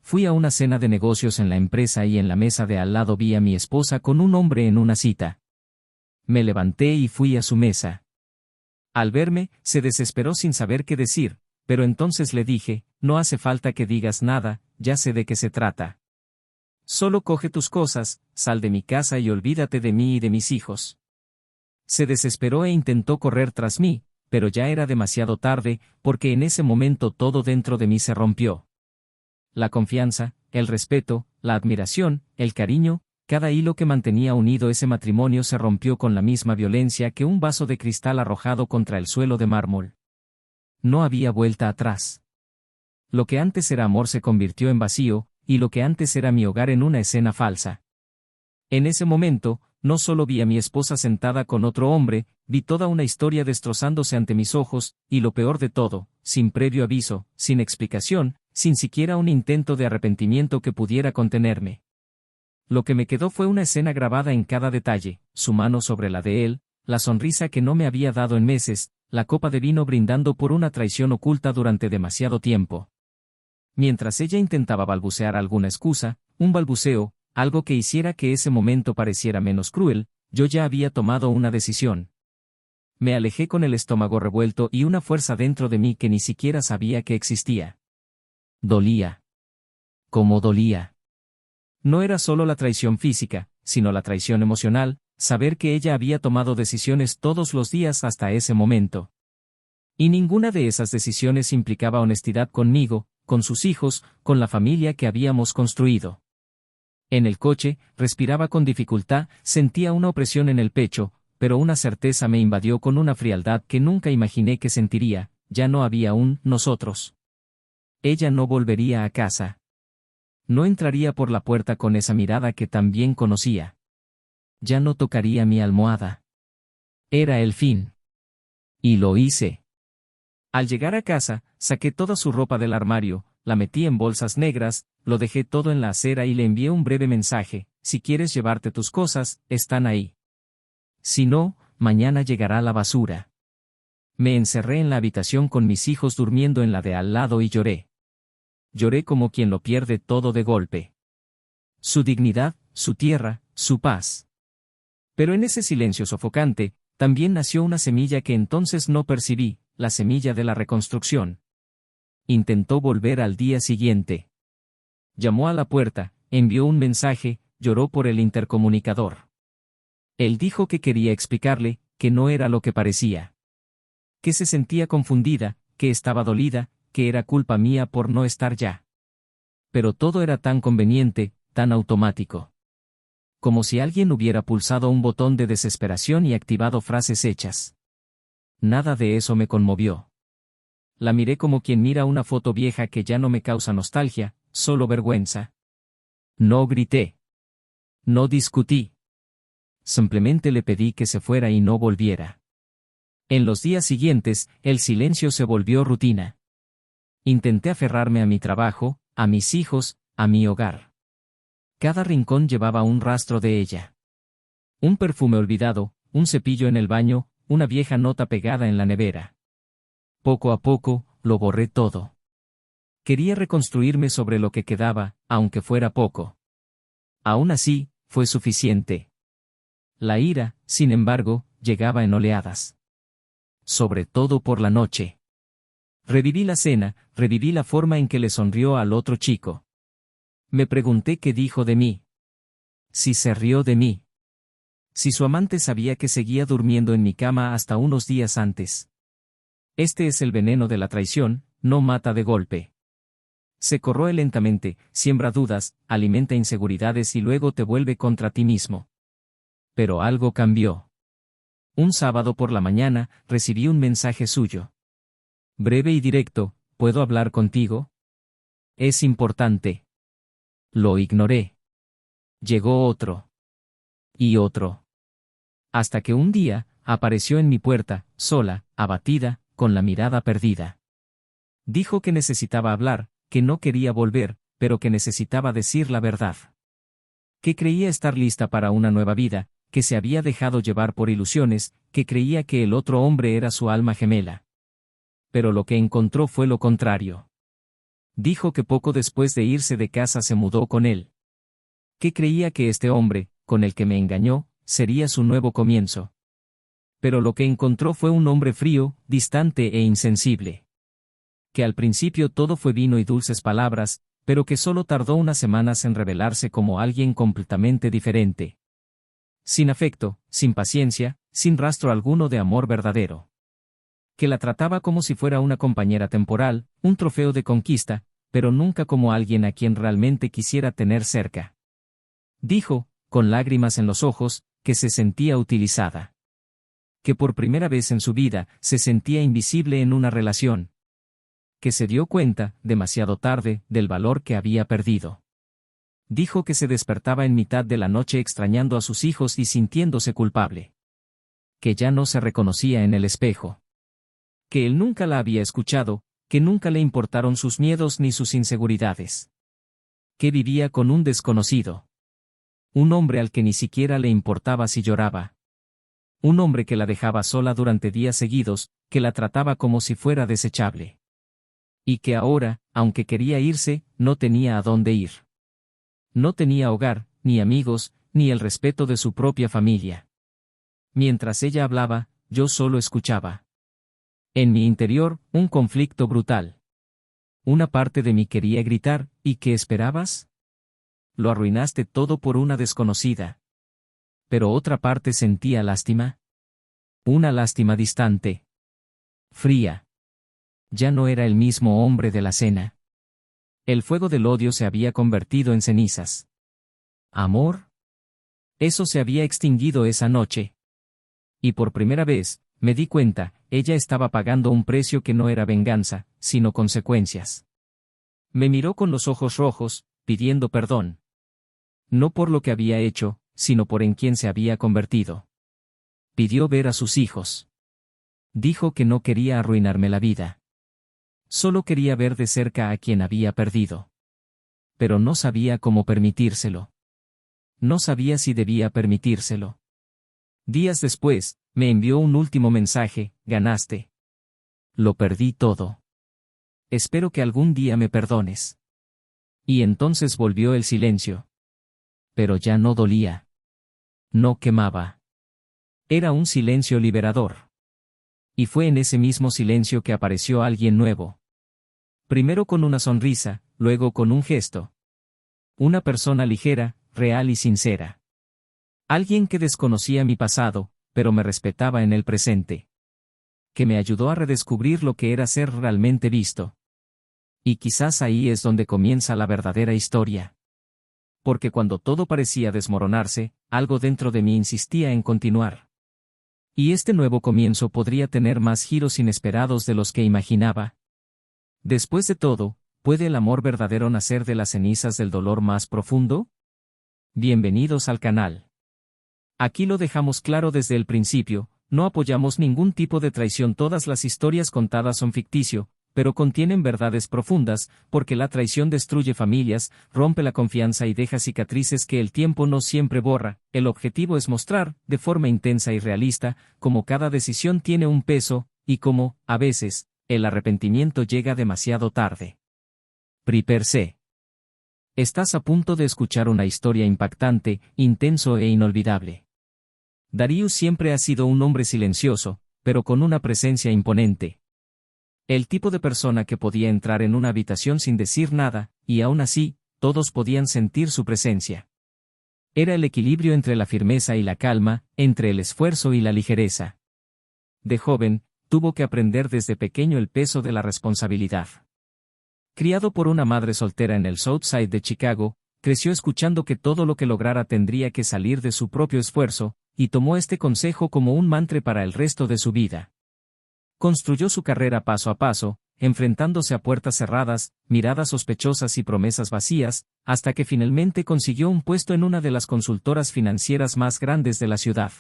Fui a una cena de negocios en la empresa y en la mesa de al lado vi a mi esposa con un hombre en una cita. Me levanté y fui a su mesa. Al verme, se desesperó sin saber qué decir, pero entonces le dije, no hace falta que digas nada, ya sé de qué se trata. Solo coge tus cosas, sal de mi casa y olvídate de mí y de mis hijos. Se desesperó e intentó correr tras mí, pero ya era demasiado tarde, porque en ese momento todo dentro de mí se rompió. La confianza, el respeto, la admiración, el cariño, cada hilo que mantenía unido ese matrimonio se rompió con la misma violencia que un vaso de cristal arrojado contra el suelo de mármol. No había vuelta atrás. Lo que antes era amor se convirtió en vacío, y lo que antes era mi hogar en una escena falsa. En ese momento, no solo vi a mi esposa sentada con otro hombre, vi toda una historia destrozándose ante mis ojos, y lo peor de todo, sin previo aviso, sin explicación, sin siquiera un intento de arrepentimiento que pudiera contenerme. Lo que me quedó fue una escena grabada en cada detalle, su mano sobre la de él, la sonrisa que no me había dado en meses, la copa de vino brindando por una traición oculta durante demasiado tiempo. Mientras ella intentaba balbucear alguna excusa, un balbuceo, algo que hiciera que ese momento pareciera menos cruel, yo ya había tomado una decisión. Me alejé con el estómago revuelto y una fuerza dentro de mí que ni siquiera sabía que existía. Dolía. ¿Cómo dolía? No era solo la traición física, sino la traición emocional, saber que ella había tomado decisiones todos los días hasta ese momento. Y ninguna de esas decisiones implicaba honestidad conmigo, con sus hijos, con la familia que habíamos construido. En el coche, respiraba con dificultad, sentía una opresión en el pecho, pero una certeza me invadió con una frialdad que nunca imaginé que sentiría, ya no había un nosotros. Ella no volvería a casa. No entraría por la puerta con esa mirada que tan bien conocía. Ya no tocaría mi almohada. Era el fin. Y lo hice. Al llegar a casa, saqué toda su ropa del armario, la metí en bolsas negras, lo dejé todo en la acera y le envié un breve mensaje: si quieres llevarte tus cosas, están ahí. Si no, mañana llegará la basura. Me encerré en la habitación con mis hijos durmiendo en la de al lado y lloré. Lloré como quien lo pierde todo de golpe. Su dignidad, su tierra, su paz. Pero en ese silencio sofocante, también nació una semilla que entonces no percibí, la semilla de la reconstrucción. Intentó volver al día siguiente. Llamó a la puerta, envió un mensaje, lloró por el intercomunicador. Él dijo que quería explicarle, que no era lo que parecía. Que se sentía confundida, que estaba dolida, que era culpa mía por no estar ya. Pero todo era tan conveniente, tan automático. Como si alguien hubiera pulsado un botón de desesperación y activado frases hechas. Nada de eso me conmovió. La miré como quien mira una foto vieja que ya no me causa nostalgia, solo vergüenza. No grité. No discutí. Simplemente le pedí que se fuera y no volviera. En los días siguientes, el silencio se volvió rutina. Intenté aferrarme a mi trabajo, a mis hijos, a mi hogar. Cada rincón llevaba un rastro de ella. Un perfume olvidado, un cepillo en el baño, una vieja nota pegada en la nevera. Poco a poco, lo borré todo. Quería reconstruirme sobre lo que quedaba, aunque fuera poco. Aún así, fue suficiente. La ira, sin embargo, llegaba en oleadas. Sobre todo por la noche. Reviví la cena, reviví la forma en que le sonrió al otro chico. Me pregunté qué dijo de mí. Si se rió de mí. Si su amante sabía que seguía durmiendo en mi cama hasta unos días antes. Este es el veneno de la traición, no mata de golpe. Se corroe lentamente, siembra dudas, alimenta inseguridades y luego te vuelve contra ti mismo. Pero algo cambió. Un sábado por la mañana, recibí un mensaje suyo. Breve y directo: ¿puedo hablar contigo? Es importante. Lo ignoré. Llegó otro. Y otro. Hasta que un día, apareció en mi puerta, sola, abatida, con la mirada perdida. Dijo que necesitaba hablar, que no quería volver, pero que necesitaba decir la verdad. Que creía estar lista para una nueva vida, que se había dejado llevar por ilusiones, que creía que el otro hombre era su alma gemela. Pero lo que encontró fue lo contrario. Dijo que poco después de irse de casa se mudó con él. Que creía que este hombre, con el que me engañó, sería su nuevo comienzo. Pero lo que encontró fue un hombre frío, distante e insensible. Que al principio todo fue vino y dulces palabras, pero que solo tardó unas semanas en revelarse como alguien completamente diferente. Sin afecto, sin paciencia, sin rastro alguno de amor verdadero. Que la trataba como si fuera una compañera temporal, un trofeo de conquista, pero nunca como alguien a quien realmente quisiera tener cerca. Dijo, con lágrimas en los ojos, que se sentía utilizada. Que por primera vez en su vida, se sentía invisible en una relación. Que se dio cuenta, demasiado tarde, del valor que había perdido. Dijo que se despertaba en mitad de la noche extrañando a sus hijos y sintiéndose culpable. Que ya no se reconocía en el espejo. Que él nunca la había escuchado, que nunca le importaron sus miedos ni sus inseguridades. Que vivía con un desconocido. Un hombre al que ni siquiera le importaba si lloraba. Un hombre que la dejaba sola durante días seguidos, que la trataba como si fuera desechable. Y que ahora, aunque quería irse, no tenía a dónde ir. No tenía hogar, ni amigos, ni el respeto de su propia familia. Mientras ella hablaba, yo solo escuchaba. En mi interior, un conflicto brutal. Una parte de mí quería gritar, ¿y qué esperabas? Lo arruinaste todo por una desconocida. Pero otra parte sentía lástima. Una lástima distante. Fría. Ya no era el mismo hombre de la cena. El fuego del odio se había convertido en cenizas. ¿Amor? Eso se había extinguido esa noche. Y por primera vez, me di cuenta, ella estaba pagando un precio que no era venganza, sino consecuencias. Me miró con los ojos rojos, pidiendo perdón. No por lo que había hecho, sino por en quien se había convertido. Pidió ver a sus hijos. Dijo que no quería arruinarme la vida. Solo quería ver de cerca a quien había perdido. Pero no sabía cómo permitírselo. No sabía si debía permitírselo. Días después, me envió un último mensaje: ganaste. Lo perdí todo. Espero que algún día me perdones. Y entonces volvió el silencio. Pero ya no dolía. No quemaba. Era un silencio liberador. Y fue en ese mismo silencio que apareció alguien nuevo. Primero con una sonrisa, luego con un gesto. Una persona ligera, real y sincera. Alguien que desconocía mi pasado, pero me respetaba en el presente. Que me ayudó a redescubrir lo que era ser realmente visto. Y quizás ahí es donde comienza la verdadera historia. Porque cuando todo parecía desmoronarse, algo dentro de mí insistía en continuar. Y este nuevo comienzo podría tener más giros inesperados de los que imaginaba. Después de todo, ¿puede el amor verdadero nacer de las cenizas del dolor más profundo? Bienvenidos al canal. Aquí lo dejamos claro desde el principio, no apoyamos ningún tipo de traición. Todas las historias contadas son ficticio, pero contienen verdades profundas, porque la traición destruye familias, rompe la confianza y deja cicatrices que el tiempo no siempre borra. El objetivo es mostrar, de forma intensa y realista, cómo cada decisión tiene un peso, y cómo, a veces, el arrepentimiento llega demasiado tarde. Per se. Estás a punto de escuchar una historia impactante, intenso e inolvidable. Darius siempre ha sido un hombre silencioso, pero con una presencia imponente. El tipo de persona que podía entrar en una habitación sin decir nada, y aún así, todos podían sentir su presencia. Era el equilibrio entre la firmeza y la calma, entre el esfuerzo y la ligereza. De joven, tuvo que aprender desde pequeño el peso de la responsabilidad. Criado por una madre soltera en el South Side de Chicago, creció escuchando que todo lo que lograra tendría que salir de su propio esfuerzo, y tomó este consejo como un mantra para el resto de su vida. Construyó su carrera paso a paso, enfrentándose a puertas cerradas, miradas sospechosas y promesas vacías, hasta que finalmente consiguió un puesto en una de las consultoras financieras más grandes de la ciudad.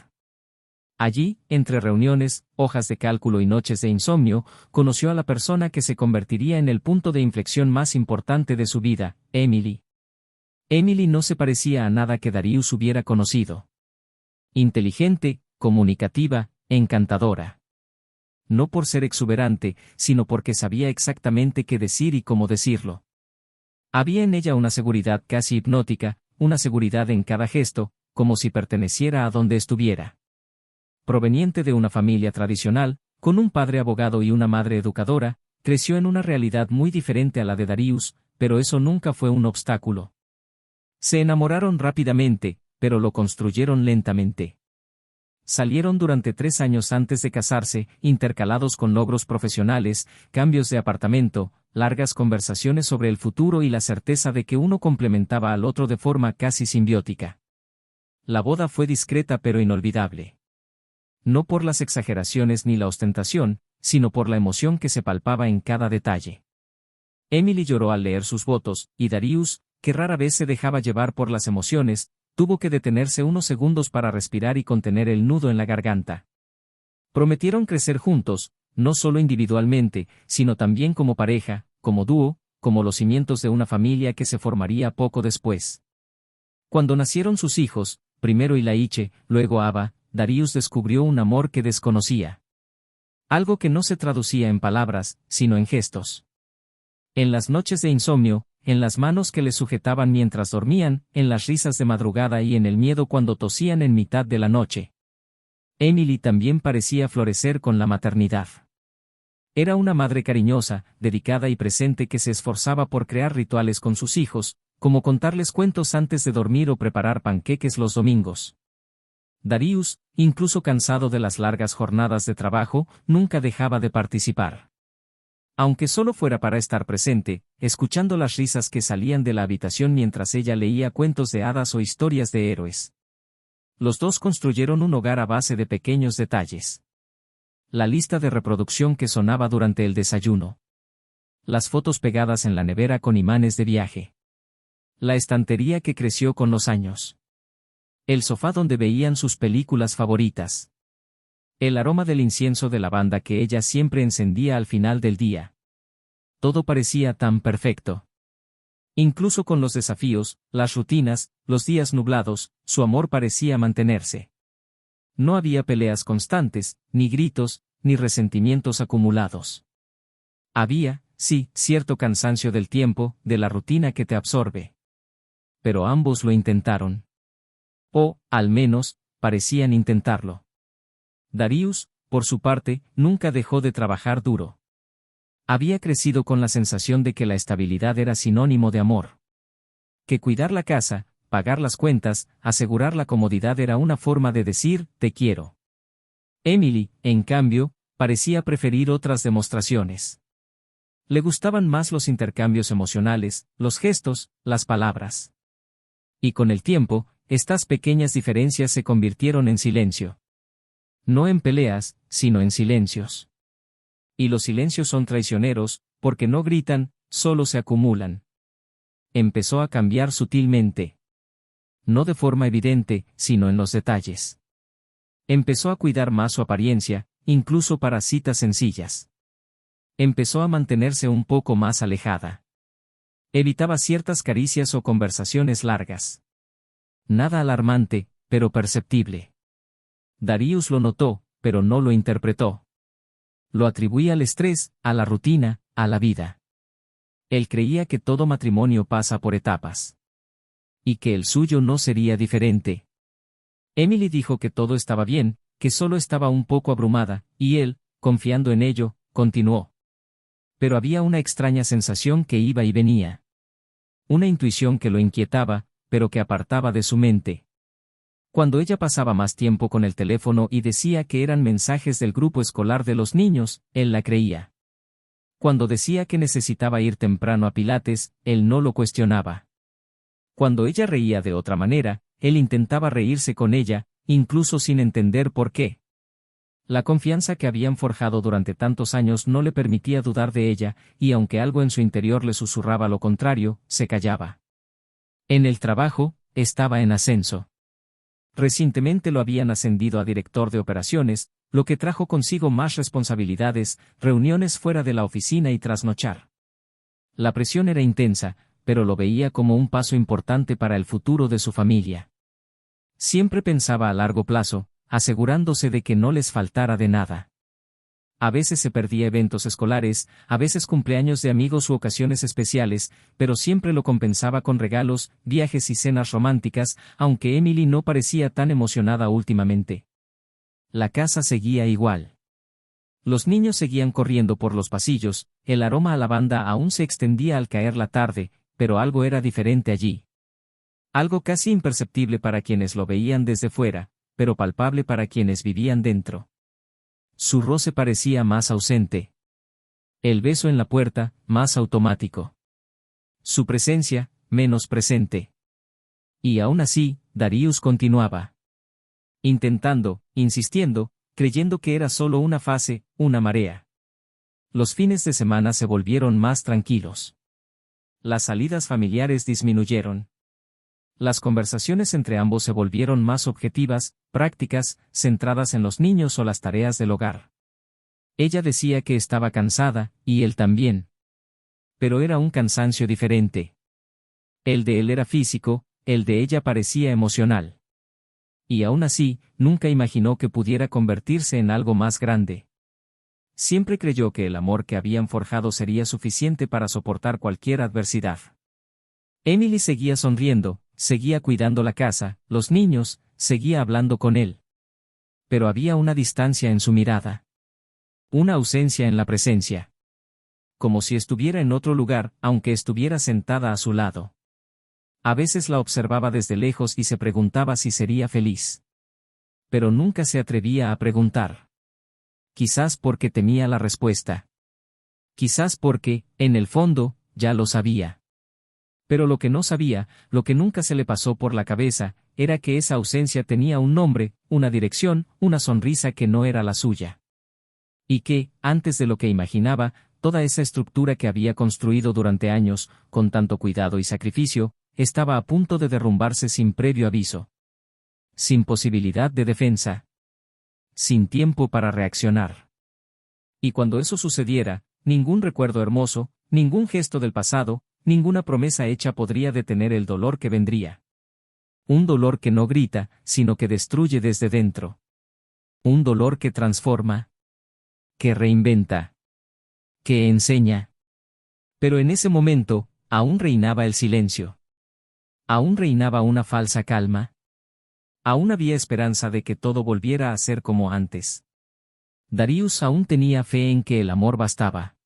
Allí, entre reuniones, hojas de cálculo y noches de insomnio, conoció a la persona que se convertiría en el punto de inflexión más importante de su vida, Emily. Emily no se parecía a nada que Darius hubiera conocido. Inteligente, comunicativa, encantadora. No por ser exuberante, sino porque sabía exactamente qué decir y cómo decirlo. Había en ella una seguridad casi hipnótica, una seguridad en cada gesto, como si perteneciera a donde estuviera. Proveniente de una familia tradicional, con un padre abogado y una madre educadora, creció en una realidad muy diferente a la de Darius, pero eso nunca fue un obstáculo. Se enamoraron rápidamente, pero lo construyeron lentamente. Salieron durante 3 años antes de casarse, intercalados con logros profesionales, cambios de apartamento, largas conversaciones sobre el futuro y la certeza de que uno complementaba al otro de forma casi simbiótica. La boda fue discreta pero inolvidable. No por las exageraciones ni la ostentación, sino por la emoción que se palpaba en cada detalle. Emily lloró al leer sus votos, y Darius, que rara vez se dejaba llevar por las emociones, tuvo que detenerse unos segundos para respirar y contener el nudo en la garganta. Prometieron crecer juntos, no solo individualmente, sino también como pareja, como dúo, como los cimientos de una familia que se formaría poco después. Cuando nacieron sus hijos, primero Ilaiche, luego Ava, Darius descubrió un amor que desconocía. Algo que no se traducía en palabras, sino en gestos. En las noches de insomnio, en las manos que le sujetaban mientras dormían, en las risas de madrugada y en el miedo cuando tosían en mitad de la noche. Emily también parecía florecer con la maternidad. Era una madre cariñosa, dedicada y presente que se esforzaba por crear rituales con sus hijos, como contarles cuentos antes de dormir o preparar panqueques los domingos. Darius, incluso cansado de las largas jornadas de trabajo, nunca dejaba de participar. Aunque solo fuera para estar presente, escuchando las risas que salían de la habitación mientras ella leía cuentos de hadas o historias de héroes. Los dos construyeron un hogar a base de pequeños detalles. La lista de reproducción que sonaba durante el desayuno. Las fotos pegadas en la nevera con imanes de viaje. La estantería que creció con los años. El sofá donde veían sus películas favoritas. El aroma del incienso de lavanda que ella siempre encendía al final del día. Todo parecía tan perfecto. Incluso con los desafíos, las rutinas, los días nublados, su amor parecía mantenerse. No había peleas constantes, ni gritos, ni resentimientos acumulados. Había, sí, cierto cansancio del tiempo, de la rutina que te absorbe. Pero ambos lo intentaron. O, al menos, parecían intentarlo. Darius, por su parte, nunca dejó de trabajar duro. Había crecido con la sensación de que la estabilidad era sinónimo de amor. Que cuidar la casa, pagar las cuentas, asegurar la comodidad era una forma de decir, te quiero. Emily, en cambio, parecía preferir otras demostraciones. Le gustaban más los intercambios emocionales, los gestos, las palabras. Y con el tiempo, estas pequeñas diferencias se convirtieron en silencio. No en peleas, sino en silencios. Y los silencios son traicioneros, porque no gritan, solo se acumulan. Empezó a cambiar sutilmente. No de forma evidente, sino en los detalles. Empezó a cuidar más su apariencia, incluso para citas sencillas. Empezó a mantenerse un poco más alejada. Evitaba ciertas caricias o conversaciones largas. Nada alarmante, pero perceptible. Darius lo notó, pero no lo interpretó. Lo atribuía al estrés, a la rutina, a la vida. Él creía que todo matrimonio pasa por etapas. Y que el suyo no sería diferente. Emily dijo que todo estaba bien, que solo estaba un poco abrumada, y él, confiando en ello, continuó. Pero había una extraña sensación que iba y venía. Una intuición que lo inquietaba, pero que apartaba de su mente. Cuando ella pasaba más tiempo con el teléfono y decía que eran mensajes del grupo escolar de los niños, él la creía. Cuando decía que necesitaba ir temprano a Pilates, él no lo cuestionaba. Cuando ella reía de otra manera, él intentaba reírse con ella, incluso sin entender por qué. La confianza que habían forjado durante tantos años no le permitía dudar de ella, y aunque algo en su interior le susurraba lo contrario, se callaba. En el trabajo, estaba en ascenso. Recientemente lo habían ascendido a director de operaciones, lo que trajo consigo más responsabilidades, reuniones fuera de la oficina y trasnochar. La presión era intensa, pero lo veía como un paso importante para el futuro de su familia. Siempre pensaba a largo plazo, asegurándose de que no les faltara de nada. A veces se perdía eventos escolares, a veces cumpleaños de amigos u ocasiones especiales, pero siempre lo compensaba con regalos, viajes y cenas románticas, aunque Emily no parecía tan emocionada últimamente. La casa seguía igual. Los niños seguían corriendo por los pasillos, el aroma a lavanda aún se extendía al caer la tarde, pero algo era diferente allí. Algo casi imperceptible para quienes lo veían desde fuera, pero palpable para quienes vivían dentro. Su roce parecía más ausente. El beso en la puerta, más automático. Su presencia, menos presente. Y aún así, Darius continuaba. Intentando, insistiendo, creyendo que era solo una fase, una marea. Los fines de semana se volvieron más tranquilos. Las salidas familiares disminuyeron. Las conversaciones entre ambos se volvieron más objetivas, prácticas, centradas en los niños o las tareas del hogar. Ella decía que estaba cansada, y él también. Pero era un cansancio diferente. El de él era físico, el de ella parecía emocional. Y aún así, nunca imaginó que pudiera convertirse en algo más grande. Siempre creyó que el amor que habían forjado sería suficiente para soportar cualquier adversidad. Emily seguía sonriendo, seguía cuidando la casa, los niños, seguía hablando con él. Pero había una distancia en su mirada. Una ausencia en la presencia. Como si estuviera en otro lugar, aunque estuviera sentada a su lado. A veces la observaba desde lejos y se preguntaba si sería feliz. Pero nunca se atrevía a preguntar. Quizás porque temía la respuesta. Quizás porque, en el fondo, ya lo sabía. Pero lo que no sabía, lo que nunca se le pasó por la cabeza, era que esa ausencia tenía un nombre, una dirección, una sonrisa que no era la suya. Y que, antes de lo que imaginaba, toda esa estructura que había construido durante años, con tanto cuidado y sacrificio, estaba a punto de derrumbarse sin previo aviso. Sin posibilidad de defensa. Sin tiempo para reaccionar. Y cuando eso sucediera, ningún recuerdo hermoso, ningún gesto del pasado, ninguna promesa hecha podría detener el dolor que vendría. Un dolor que no grita, sino que destruye desde dentro. Un dolor que transforma. Que reinventa. Que enseña. Pero en ese momento, aún reinaba el silencio. Aún reinaba una falsa calma. Aún había esperanza de que todo volviera a ser como antes. Darius aún tenía fe en que el amor bastaba.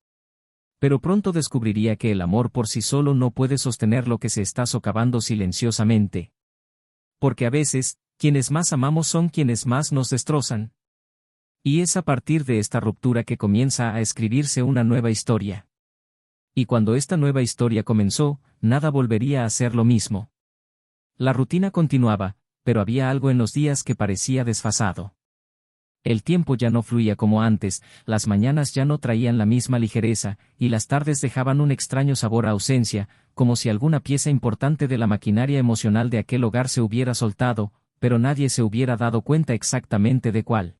Pero pronto descubriría que el amor por sí solo no puede sostener lo que se está socavando silenciosamente. Porque a veces, quienes más amamos son quienes más nos destrozan. Y es a partir de esta ruptura que comienza a escribirse una nueva historia. Y cuando esta nueva historia comenzó, nada volvería a ser lo mismo. La rutina continuaba, pero había algo en los días que parecía desfasado. El tiempo ya no fluía como antes, las mañanas ya no traían la misma ligereza, y las tardes dejaban un extraño sabor a ausencia, como si alguna pieza importante de la maquinaria emocional de aquel hogar se hubiera soltado, pero nadie se hubiera dado cuenta exactamente de cuál.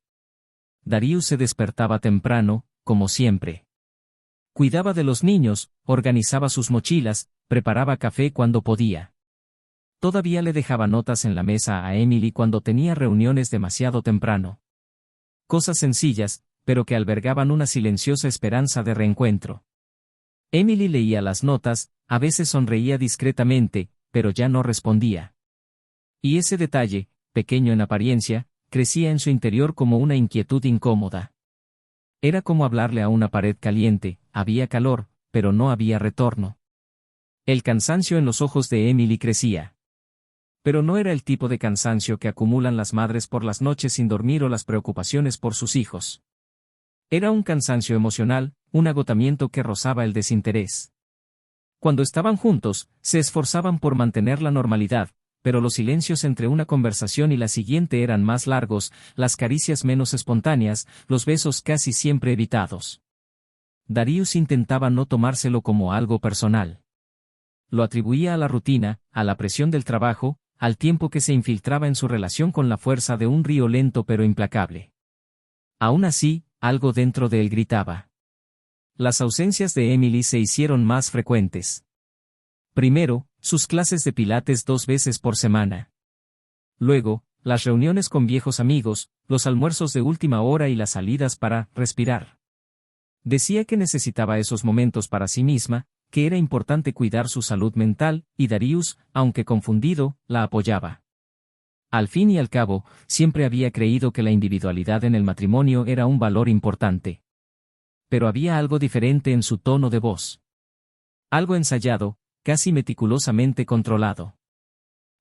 Darius se despertaba temprano, como siempre. Cuidaba de los niños, organizaba sus mochilas, preparaba café cuando podía. Todavía le dejaba notas en la mesa a Emily cuando tenía reuniones demasiado temprano. Cosas sencillas, pero que albergaban una silenciosa esperanza de reencuentro. Emily leía las notas, a veces sonreía discretamente, pero ya no respondía. Y ese detalle, pequeño en apariencia, crecía en su interior como una inquietud incómoda. Era como hablarle a una pared caliente, había calor, pero no había retorno. El cansancio en los ojos de Emily crecía. Pero no era el tipo de cansancio que acumulan las madres por las noches sin dormir o las preocupaciones por sus hijos. Era un cansancio emocional, un agotamiento que rozaba el desinterés. Cuando estaban juntos, se esforzaban por mantener la normalidad, pero los silencios entre una conversación y la siguiente eran más largos, las caricias menos espontáneas, los besos casi siempre evitados. Darius intentaba no tomárselo como algo personal. Lo atribuía a la rutina, a la presión del trabajo, al tiempo que se infiltraba en su relación con la fuerza de un río lento pero implacable. Aún así, algo dentro de él gritaba. Las ausencias de Emily se hicieron más frecuentes. Primero, sus clases de pilates 2 veces por semana. Luego, las reuniones con viejos amigos, los almuerzos de última hora y las salidas para respirar. Decía que necesitaba esos momentos para sí misma, que era importante cuidar su salud mental, y Darius, aunque confundido, la apoyaba. Al fin y al cabo, siempre había creído que la individualidad en el matrimonio era un valor importante. Pero había algo diferente en su tono de voz. Algo ensayado, casi meticulosamente controlado.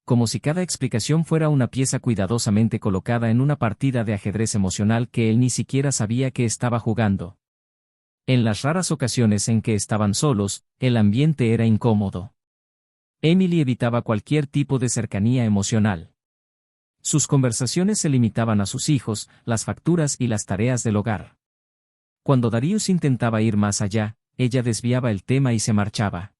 Como si cada explicación fuera una pieza cuidadosamente colocada en una partida de ajedrez emocional que él ni siquiera sabía que estaba jugando. En las raras ocasiones en que estaban solos, el ambiente era incómodo. Emily evitaba cualquier tipo de cercanía emocional. Sus conversaciones se limitaban a sus hijos, las facturas y las tareas del hogar. Cuando Darius intentaba ir más allá, ella desviaba el tema y se marchaba.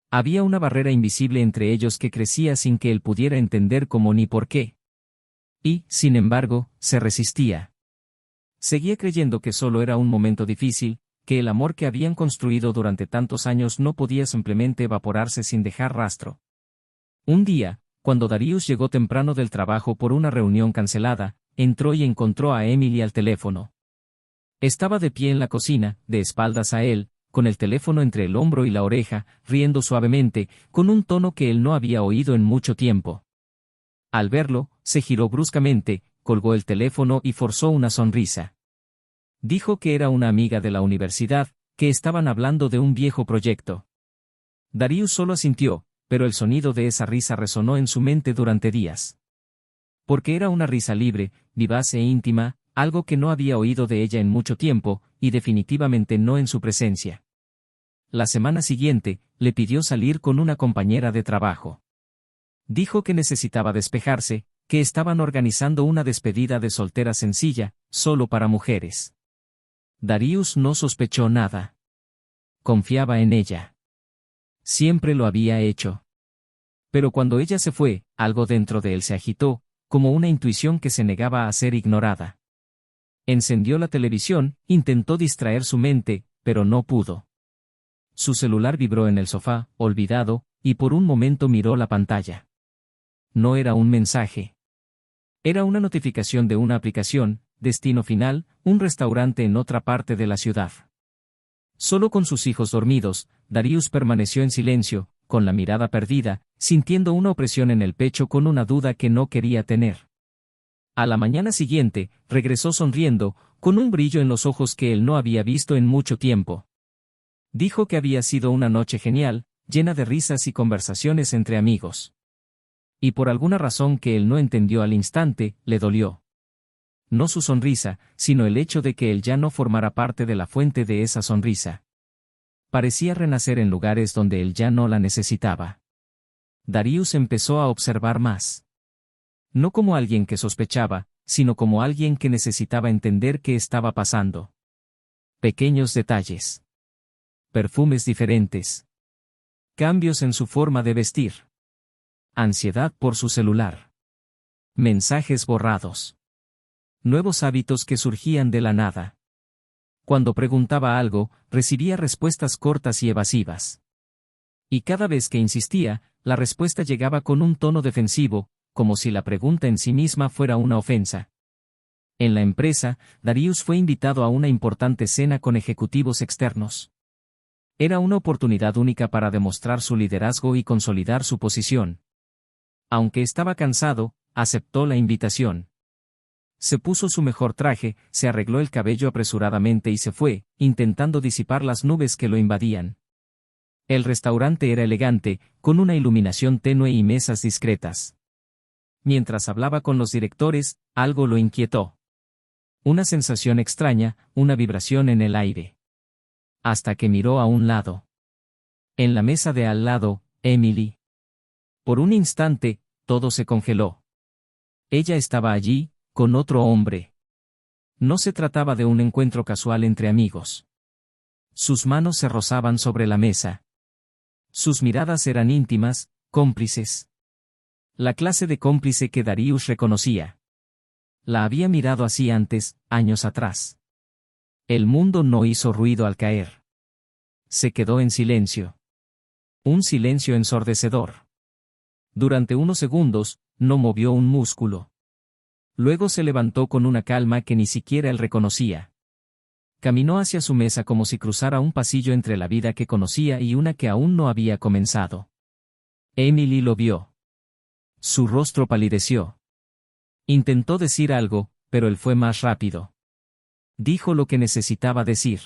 Había una barrera invisible entre ellos que crecía sin que él pudiera entender cómo ni por qué. Y, sin embargo, se resistía. Seguía creyendo que solo era un momento difícil, que el amor que habían construido durante tantos años no podía simplemente evaporarse sin dejar rastro. Un día, cuando Darius llegó temprano del trabajo por una reunión cancelada, entró y encontró a Emily al teléfono. Estaba de pie en la cocina, de espaldas a él, con el teléfono entre el hombro y la oreja, riendo suavemente, con un tono que él no había oído en mucho tiempo. Al verlo, se giró bruscamente, colgó el teléfono y forzó una sonrisa. Dijo que era una amiga de la universidad, que estaban hablando de un viejo proyecto. Darius solo asintió, pero el sonido de esa risa resonó en su mente durante días. Porque era una risa libre, vivaz e íntima, algo que no había oído de ella en mucho tiempo, y definitivamente no en su presencia. La semana siguiente, le pidió salir con una compañera de trabajo. Dijo que necesitaba despejarse, que estaban organizando una despedida de soltera sencilla, solo para mujeres. Darius no sospechó nada. Confiaba en ella. Siempre lo había hecho. Pero cuando ella se fue, algo dentro de él se agitó, como una intuición que se negaba a ser ignorada. Encendió la televisión, intentó distraer su mente, pero no pudo. Su celular vibró en el sofá, olvidado, y por un momento miró la pantalla. No era un mensaje. Era una notificación de una aplicación, destino final, un restaurante en otra parte de la ciudad. Solo con sus hijos dormidos, Darius permaneció en silencio, con la mirada perdida, sintiendo una opresión en el pecho con una duda que no quería tener. A la mañana siguiente, regresó sonriendo, con un brillo en los ojos que él no había visto en mucho tiempo. Dijo que había sido una noche genial, llena de risas y conversaciones entre amigos. Y por alguna razón que él no entendió al instante, le dolió. No su sonrisa, sino el hecho de que él ya no formara parte de la fuente de esa sonrisa. Parecía renacer en lugares donde él ya no la necesitaba. Darius empezó a observar más. No como alguien que sospechaba, sino como alguien que necesitaba entender qué estaba pasando. Pequeños detalles. Perfumes diferentes. Cambios en su forma de vestir. Ansiedad por su celular. Mensajes borrados. Nuevos hábitos que surgían de la nada. Cuando preguntaba algo, recibía respuestas cortas y evasivas. Y cada vez que insistía, la respuesta llegaba con un tono defensivo, como si la pregunta en sí misma fuera una ofensa. En la empresa, Darius fue invitado a una importante cena con ejecutivos externos. Era una oportunidad única para demostrar su liderazgo y consolidar su posición. Aunque estaba cansado, aceptó la invitación. Se puso su mejor traje, se arregló el cabello apresuradamente y se fue, intentando disipar las nubes que lo invadían. El restaurante era elegante, con una iluminación tenue y mesas discretas. Mientras hablaba con los directores, algo lo inquietó. Una sensación extraña, una vibración en el aire. Hasta que miró a un lado. En la mesa de al lado, Emily. Por un instante, todo se congeló. Ella estaba allí, con otro hombre. No se trataba de un encuentro casual entre amigos. Sus manos se rozaban sobre la mesa. Sus miradas eran íntimas, cómplices. La clase de cómplice que Darius reconocía. La había mirado así antes, años atrás. El mundo no hizo ruido al caer. Se quedó en silencio. Un silencio ensordecedor. Durante unos segundos, no movió un músculo. Luego se levantó con una calma que ni siquiera él reconocía. Caminó hacia su mesa como si cruzara un pasillo entre la vida que conocía y una que aún no había comenzado. Emily lo vio. Su rostro palideció. Intentó decir algo, pero él fue más rápido. Dijo lo que necesitaba decir.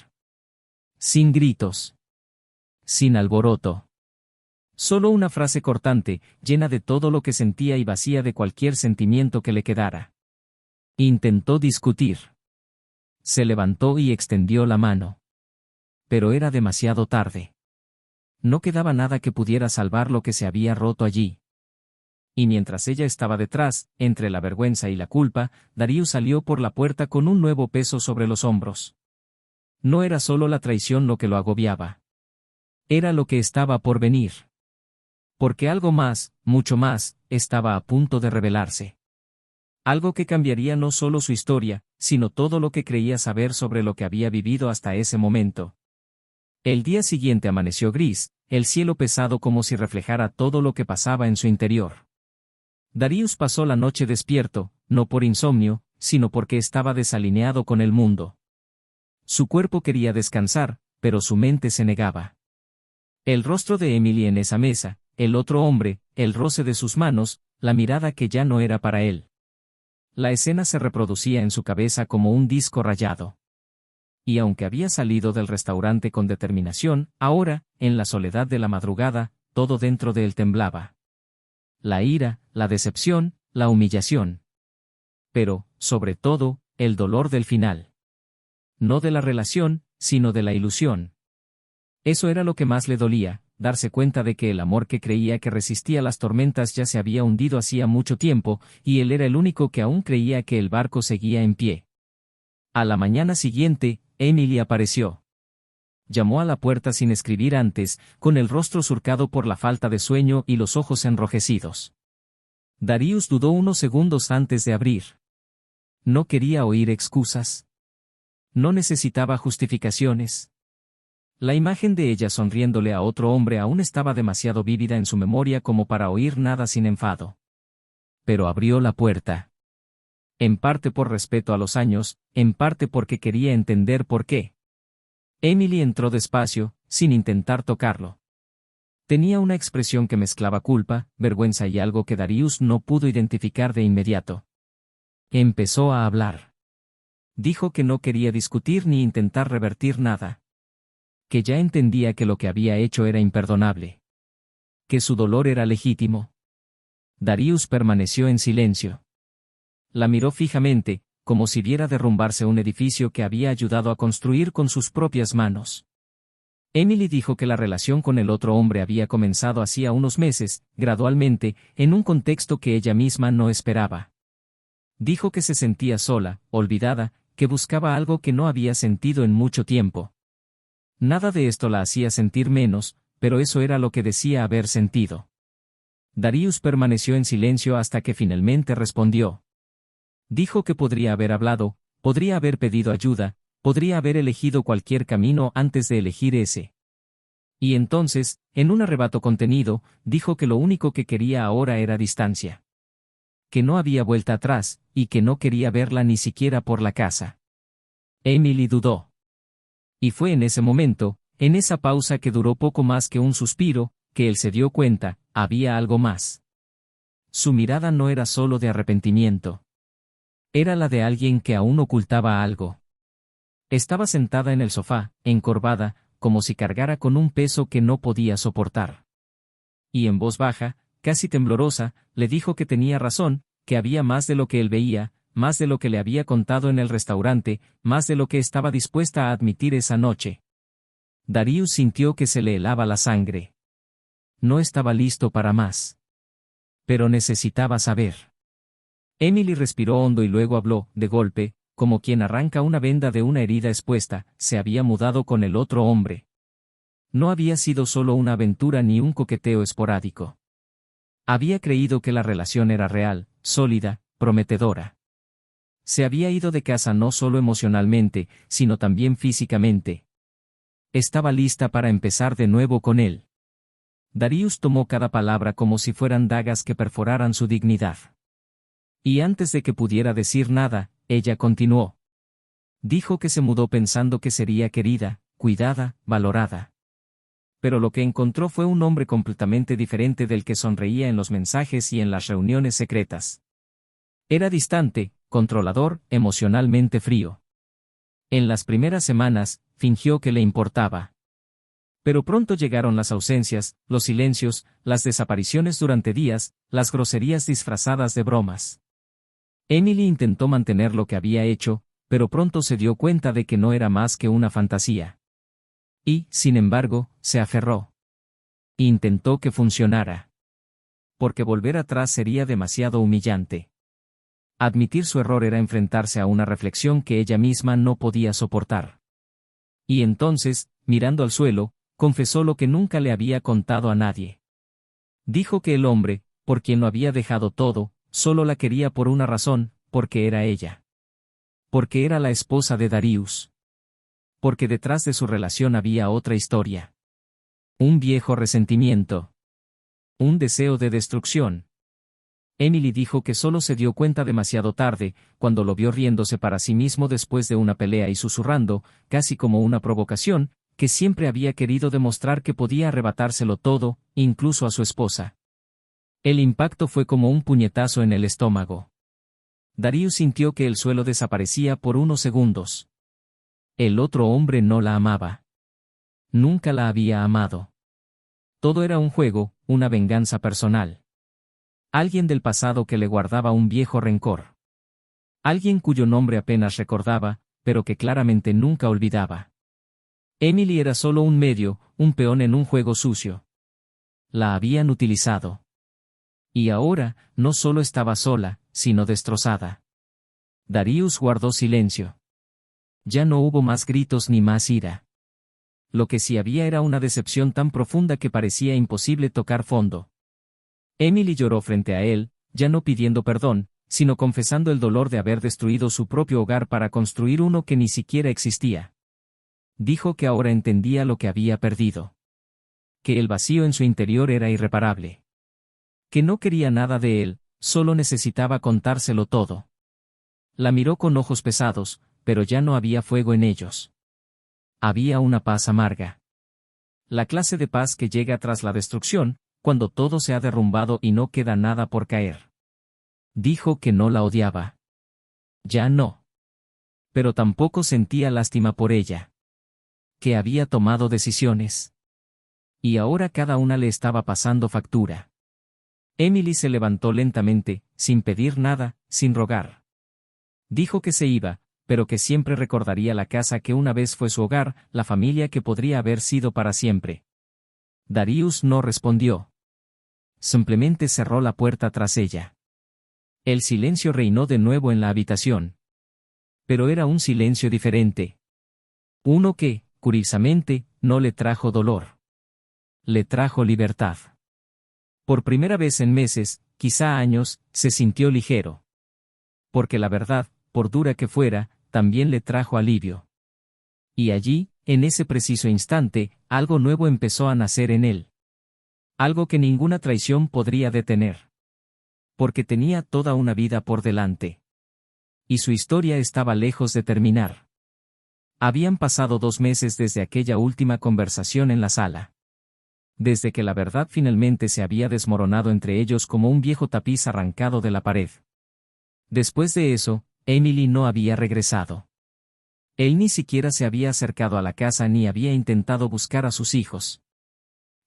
Sin gritos. Sin alboroto. Solo una frase cortante, llena de todo lo que sentía y vacía de cualquier sentimiento que le quedara. Intentó discutir. Se levantó y extendió la mano. Pero era demasiado tarde. No quedaba nada que pudiera salvar lo que se había roto allí. Y mientras ella estaba detrás, entre la vergüenza y la culpa, Darius salió por la puerta con un nuevo peso sobre los hombros. No era solo la traición lo que lo agobiaba. Era lo que estaba por venir. Porque algo más, mucho más, estaba a punto de revelarse. Algo que cambiaría no solo su historia, sino todo lo que creía saber sobre lo que había vivido hasta ese momento. El día siguiente amaneció gris, el cielo pesado como si reflejara todo lo que pasaba en su interior. Darius pasó la noche despierto, no por insomnio, sino porque estaba desalineado con el mundo. Su cuerpo quería descansar, pero su mente se negaba. El rostro de Emily en esa mesa, el otro hombre, el roce de sus manos, la mirada que ya no era para él. La escena se reproducía en su cabeza como un disco rayado. Y aunque había salido del restaurante con determinación, ahora, en la soledad de la madrugada, todo dentro de él temblaba. La ira, la decepción, la humillación. Pero, sobre todo, el dolor del final. No de la relación, sino de la ilusión. Eso era lo que más le dolía, darse cuenta de que el amor que creía que resistía las tormentas ya se había hundido hacía mucho tiempo, y él era el único que aún creía que el barco seguía en pie. A la mañana siguiente, Emily apareció. Llamó a la puerta sin escribir antes, con el rostro surcado por la falta de sueño y los ojos enrojecidos. Darius dudó unos segundos antes de abrir. No quería oír excusas. No necesitaba justificaciones. La imagen de ella sonriéndole a otro hombre aún estaba demasiado vívida en su memoria como para oír nada sin enfado. Pero abrió la puerta. En parte por respeto a los años, en parte porque quería entender por qué. Emily entró despacio, sin intentar tocarlo. Tenía una expresión que mezclaba culpa, vergüenza y algo que Darius no pudo identificar de inmediato. Empezó a hablar. Dijo que no quería discutir ni intentar revertir nada. Que ya entendía que lo que había hecho era imperdonable. Que su dolor era legítimo. Darius permaneció en silencio. La miró fijamente, como si viera derrumbarse un edificio que había ayudado a construir con sus propias manos. Emily dijo que la relación con el otro hombre había comenzado hacía unos meses, gradualmente, en un contexto que ella misma no esperaba. Dijo que se sentía sola, olvidada, que buscaba algo que no había sentido en mucho tiempo. Nada de esto la hacía sentir menos, pero eso era lo que decía haber sentido. Darius permaneció en silencio hasta que finalmente respondió. Dijo que podría haber hablado, podría haber pedido ayuda, podría haber elegido cualquier camino antes de elegir ese. Y entonces, en un arrebato contenido, dijo que lo único que quería ahora era distancia. Que no había vuelta atrás, y que no quería verla ni siquiera por la casa. Emily dudó. Y fue en ese momento, en esa pausa que duró poco más que un suspiro, que él se dio cuenta, había algo más. Su mirada no era solo de arrepentimiento. Era la de alguien que aún ocultaba algo. Estaba sentada en el sofá, encorvada, como si cargara con un peso que no podía soportar. Y en voz baja, casi temblorosa, le dijo que tenía razón, que había más de lo que él veía, más de lo que le había contado en el restaurante, más de lo que estaba dispuesta a admitir esa noche. Darius sintió que se le helaba la sangre. No estaba listo para más. Pero necesitaba saber. Emily respiró hondo y luego habló, de golpe, como quien arranca una venda de una herida expuesta, se había mudado con el otro hombre. No había sido solo una aventura ni un coqueteo esporádico. Había creído que la relación era real, sólida, prometedora. Se había ido de casa no solo emocionalmente, sino también físicamente. Estaba lista para empezar de nuevo con él. Darius tomó cada palabra como si fueran dagas que perforaran su dignidad. Y antes de que pudiera decir nada, ella continuó. Dijo que se mudó pensando que sería querida, cuidada, valorada. Pero lo que encontró fue un hombre completamente diferente del que sonreía en los mensajes y en las reuniones secretas. Era distante, controlador, emocionalmente frío. En las primeras semanas, fingió que le importaba. Pero pronto llegaron las ausencias, los silencios, las desapariciones durante días, las groserías disfrazadas de bromas. Emily intentó mantener lo que había hecho, pero pronto se dio cuenta de que no era más que una fantasía. Y, sin embargo, se aferró. Intentó que funcionara. Porque volver atrás sería demasiado humillante. Admitir su error era enfrentarse a una reflexión que ella misma no podía soportar. Y entonces, mirando al suelo, confesó lo que nunca le había contado a nadie. Dijo que el hombre, por quien lo había dejado todo, solo la quería por una razón, porque era ella. Porque era la esposa de Darius. Porque detrás de su relación había otra historia. Un viejo resentimiento. Un deseo de destrucción. Emily dijo que solo se dio cuenta demasiado tarde, cuando lo vio riéndose para sí mismo después de una pelea y susurrando, casi como una provocación, que siempre había querido demostrar que podía arrebatárselo todo, incluso a su esposa. El impacto fue como un puñetazo en el estómago. Darius sintió que el suelo desaparecía por unos segundos. El otro hombre no la amaba. Nunca la había amado. Todo era un juego, una venganza personal. Alguien del pasado que le guardaba un viejo rencor. Alguien cuyo nombre apenas recordaba, pero que claramente nunca olvidaba. Emily era solo un medio, un peón en un juego sucio. La habían utilizado. Y ahora, no solo estaba sola, sino destrozada. Darius guardó silencio. Ya no hubo más gritos ni más ira. Lo que sí había era una decepción tan profunda que parecía imposible tocar fondo. Emily lloró frente a él, ya no pidiendo perdón, sino confesando el dolor de haber destruido su propio hogar para construir uno que ni siquiera existía. Dijo que ahora entendía lo que había perdido. Que el vacío en su interior era irreparable. Que no quería nada de él, solo necesitaba contárselo todo. La miró con ojos pesados, pero ya no había fuego en ellos. Había una paz amarga. La clase de paz que llega tras la destrucción, cuando todo se ha derrumbado y no queda nada por caer. Dijo que no la odiaba. Ya no. Pero tampoco sentía lástima por ella. Que había tomado decisiones. Y ahora cada una le estaba pasando factura. Emily se levantó lentamente, sin pedir nada, sin rogar. Dijo que se iba, pero que siempre recordaría la casa que una vez fue su hogar, la familia que podría haber sido para siempre. Darius no respondió. Simplemente cerró la puerta tras ella. El silencio reinó de nuevo en la habitación. Pero era un silencio diferente. Uno que, curiosamente, no le trajo dolor. Le trajo libertad. Por primera vez en meses, quizá años, se sintió ligero. Porque la verdad, por dura que fuera, también le trajo alivio. Y allí, en ese preciso instante, algo nuevo empezó a nacer en él. Algo que ninguna traición podría detener. Porque tenía toda una vida por delante. Y su historia estaba lejos de terminar. Habían pasado 2 meses desde aquella última conversación en la sala. Desde que la verdad finalmente se había desmoronado entre ellos como un viejo tapiz arrancado de la pared. Después de eso, Emily no había regresado. Él ni siquiera se había acercado a la casa ni había intentado buscar a sus hijos.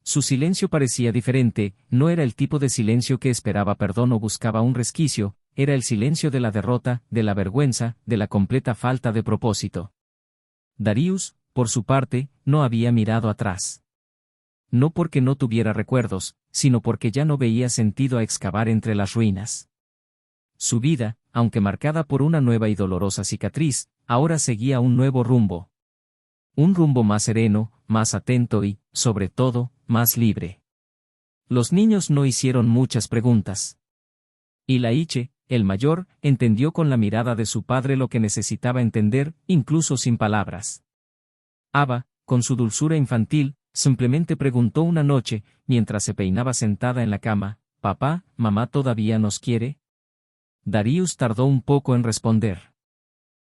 Su silencio parecía diferente, no era el tipo de silencio que esperaba perdón o buscaba un resquicio, era el silencio de la derrota, de la vergüenza, de la completa falta de propósito. Darius, por su parte, no había mirado atrás. No porque no tuviera recuerdos, sino porque ya no veía sentido a excavar entre las ruinas. Su vida, aunque marcada por una nueva y dolorosa cicatriz, ahora seguía un nuevo rumbo. Un rumbo más sereno, más atento y, sobre todo, más libre. Los niños no hicieron muchas preguntas. Y Laiche, el mayor, entendió con la mirada de su padre lo que necesitaba entender, incluso sin palabras. Ava, con su dulzura infantil, simplemente preguntó una noche, mientras se peinaba sentada en la cama, «Papá, ¿mamá todavía nos quiere?» Darius tardó un poco en responder.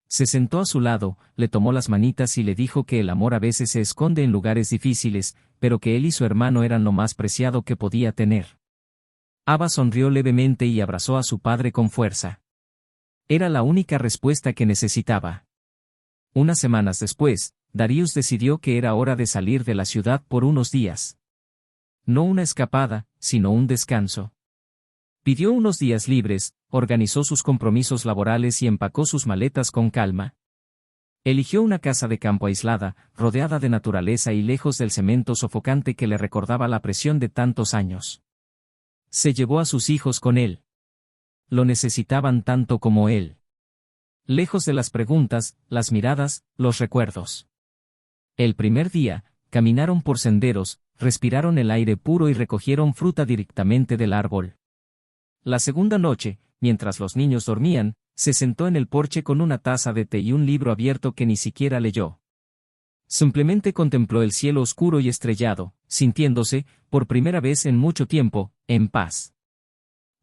Se sentó a su lado, le tomó las manitas y le dijo que el amor a veces se esconde en lugares difíciles, pero que él y su hermano eran lo más preciado que podía tener. Ava sonrió levemente y abrazó a su padre con fuerza. Era la única respuesta que necesitaba. Unas semanas después, Darius decidió que era hora de salir de la ciudad por unos días. No una escapada, sino un descanso. Pidió unos días libres, organizó sus compromisos laborales y empacó sus maletas con calma. Eligió una casa de campo aislada, rodeada de naturaleza y lejos del cemento sofocante que le recordaba la presión de tantos años. Se llevó a sus hijos con él. Lo necesitaban tanto como él. Lejos de las preguntas, las miradas, los recuerdos. El primer día, caminaron por senderos, respiraron el aire puro y recogieron fruta directamente del árbol. La segunda noche, mientras los niños dormían, se sentó en el porche con una taza de té y un libro abierto que ni siquiera leyó. Simplemente contempló el cielo oscuro y estrellado, sintiéndose, por primera vez en mucho tiempo, en paz.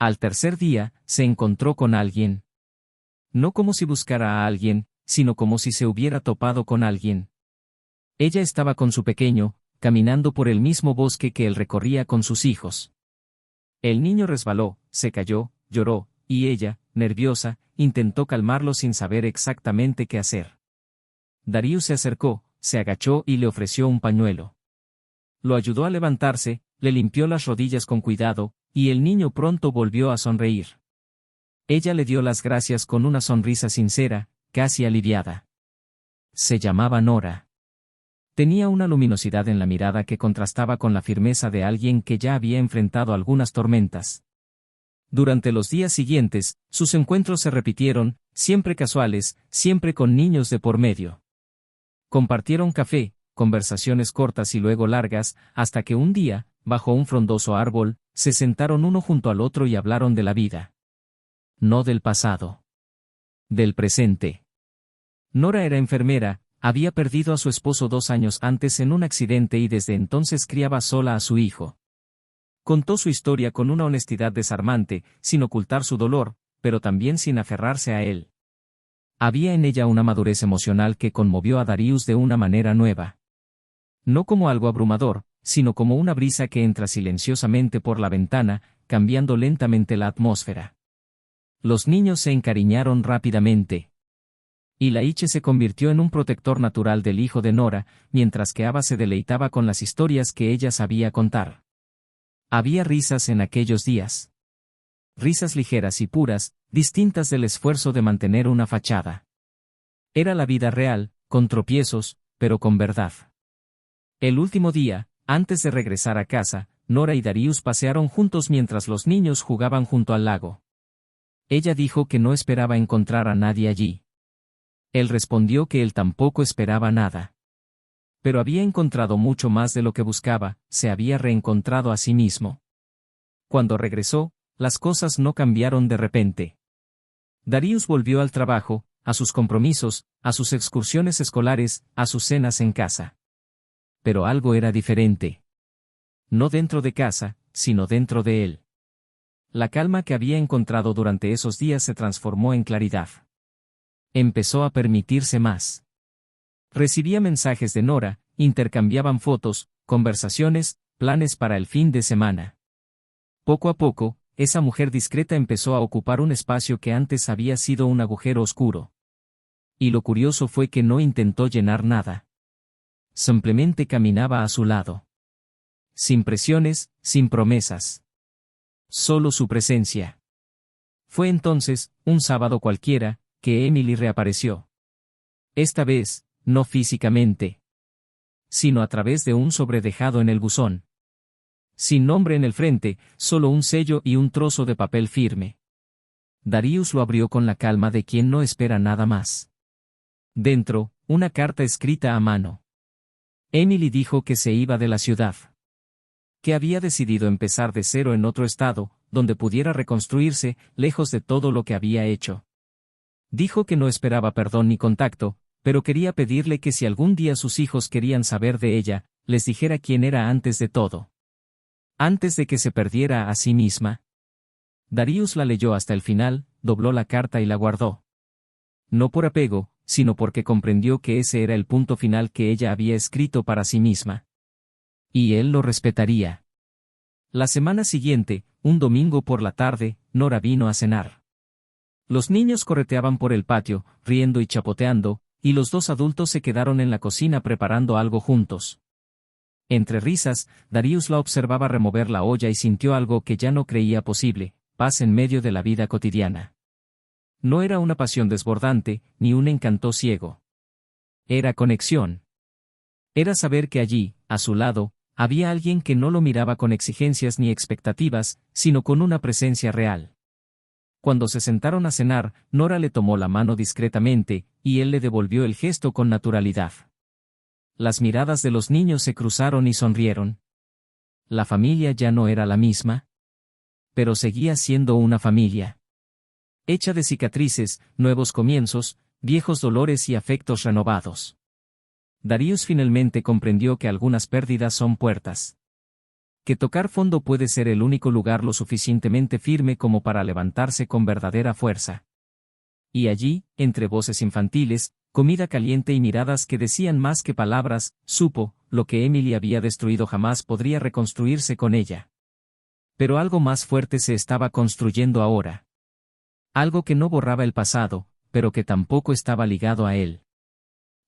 Al tercer día, se encontró con alguien. No como si buscara a alguien, sino como si se hubiera topado con alguien. Ella estaba con su pequeño, caminando por el mismo bosque que él recorría con sus hijos. El niño resbaló, se cayó, lloró, y ella, nerviosa, intentó calmarlo sin saber exactamente qué hacer. Darius se acercó, se agachó y le ofreció un pañuelo. Lo ayudó a levantarse, le limpió las rodillas con cuidado, y el niño pronto volvió a sonreír. Ella le dio las gracias con una sonrisa sincera, casi aliviada. Se llamaba Nora. Tenía una luminosidad en la mirada que contrastaba con la firmeza de alguien que ya había enfrentado algunas tormentas. Durante los días siguientes, sus encuentros se repitieron, siempre casuales, siempre con niños de por medio. Compartieron café, conversaciones cortas y luego largas, hasta que un día, bajo un frondoso árbol, se sentaron uno junto al otro y hablaron de la vida. No del pasado. Del presente. Nora era enfermera, había perdido a su esposo 2 años antes en un accidente y desde entonces criaba sola a su hijo. Contó su historia con una honestidad desarmante, sin ocultar su dolor, pero también sin aferrarse a él. Había en ella una madurez emocional que conmovió a Darius de una manera nueva. No como algo abrumador, sino como una brisa que entra silenciosamente por la ventana, cambiando lentamente la atmósfera. Los niños se encariñaron rápidamente. Y Laiche se convirtió en un protector natural del hijo de Nora, mientras que Ava se deleitaba con las historias que ella sabía contar. Había risas en aquellos días. Risas ligeras y puras, distintas del esfuerzo de mantener una fachada. Era la vida real, con tropiezos, pero con verdad. El último día, antes de regresar a casa, Nora y Darius pasearon juntos mientras los niños jugaban junto al lago. Ella dijo que no esperaba encontrar a nadie allí. Él respondió que él tampoco esperaba nada. Pero había encontrado mucho más de lo que buscaba, se había reencontrado a sí mismo. Cuando regresó, las cosas no cambiaron de repente. Darius volvió al trabajo, a sus compromisos, a sus excursiones escolares, a sus cenas en casa. Pero algo era diferente. No dentro de casa, sino dentro de él. La calma que había encontrado durante esos días se transformó en claridad. Empezó a permitirse más. Recibía mensajes de Nora, intercambiaban fotos, conversaciones, planes para el fin de semana. Poco a poco, esa mujer discreta empezó a ocupar un espacio que antes había sido un agujero oscuro. Y lo curioso fue que no intentó llenar nada. Simplemente caminaba a su lado. Sin presiones, sin promesas. Solo su presencia. Fue entonces, un sábado cualquiera, que Emily reapareció. Esta vez, no físicamente, sino a través de un sobre dejado en el buzón. Sin nombre en el frente, solo un sello y un trozo de papel firme. Darius lo abrió con la calma de quien no espera nada más. Dentro, una carta escrita a mano. Emily dijo que se iba de la ciudad. Que había decidido empezar de cero en otro estado, donde pudiera reconstruirse, lejos de todo lo que había hecho. Dijo que no esperaba perdón ni contacto, pero quería pedirle que si algún día sus hijos querían saber de ella, les dijera quién era antes de todo. Antes de que se perdiera a sí misma. Darius la leyó hasta el final, dobló la carta y la guardó. No por apego, sino porque comprendió que ese era el punto final que ella había escrito para sí misma. Y él lo respetaría. La semana siguiente, un domingo por la tarde, Nora vino a cenar. Los niños correteaban por el patio, riendo y chapoteando, y los dos adultos se quedaron en la cocina preparando algo juntos. Entre risas, Darius la observaba remover la olla y sintió algo que ya no creía posible: paz en medio de la vida cotidiana. No era una pasión desbordante, ni un encanto ciego. Era conexión. Era saber que allí, a su lado, había alguien que no lo miraba con exigencias ni expectativas, sino con una presencia real. Cuando se sentaron a cenar, Nora le tomó la mano discretamente, y él le devolvió el gesto con naturalidad. Las miradas de los niños se cruzaron y sonrieron. La familia ya no era la misma, pero seguía siendo una familia. Hecha de cicatrices, nuevos comienzos, viejos dolores y afectos renovados. Darius finalmente comprendió que algunas pérdidas son puertas. Que tocar fondo puede ser el único lugar lo suficientemente firme como para levantarse con verdadera fuerza. Y allí, entre voces infantiles, comida caliente y miradas que decían más que palabras, supo: lo que Emily había destruido jamás podría reconstruirse con ella. Pero algo más fuerte se estaba construyendo ahora. Algo que no borraba el pasado, pero que tampoco estaba ligado a él.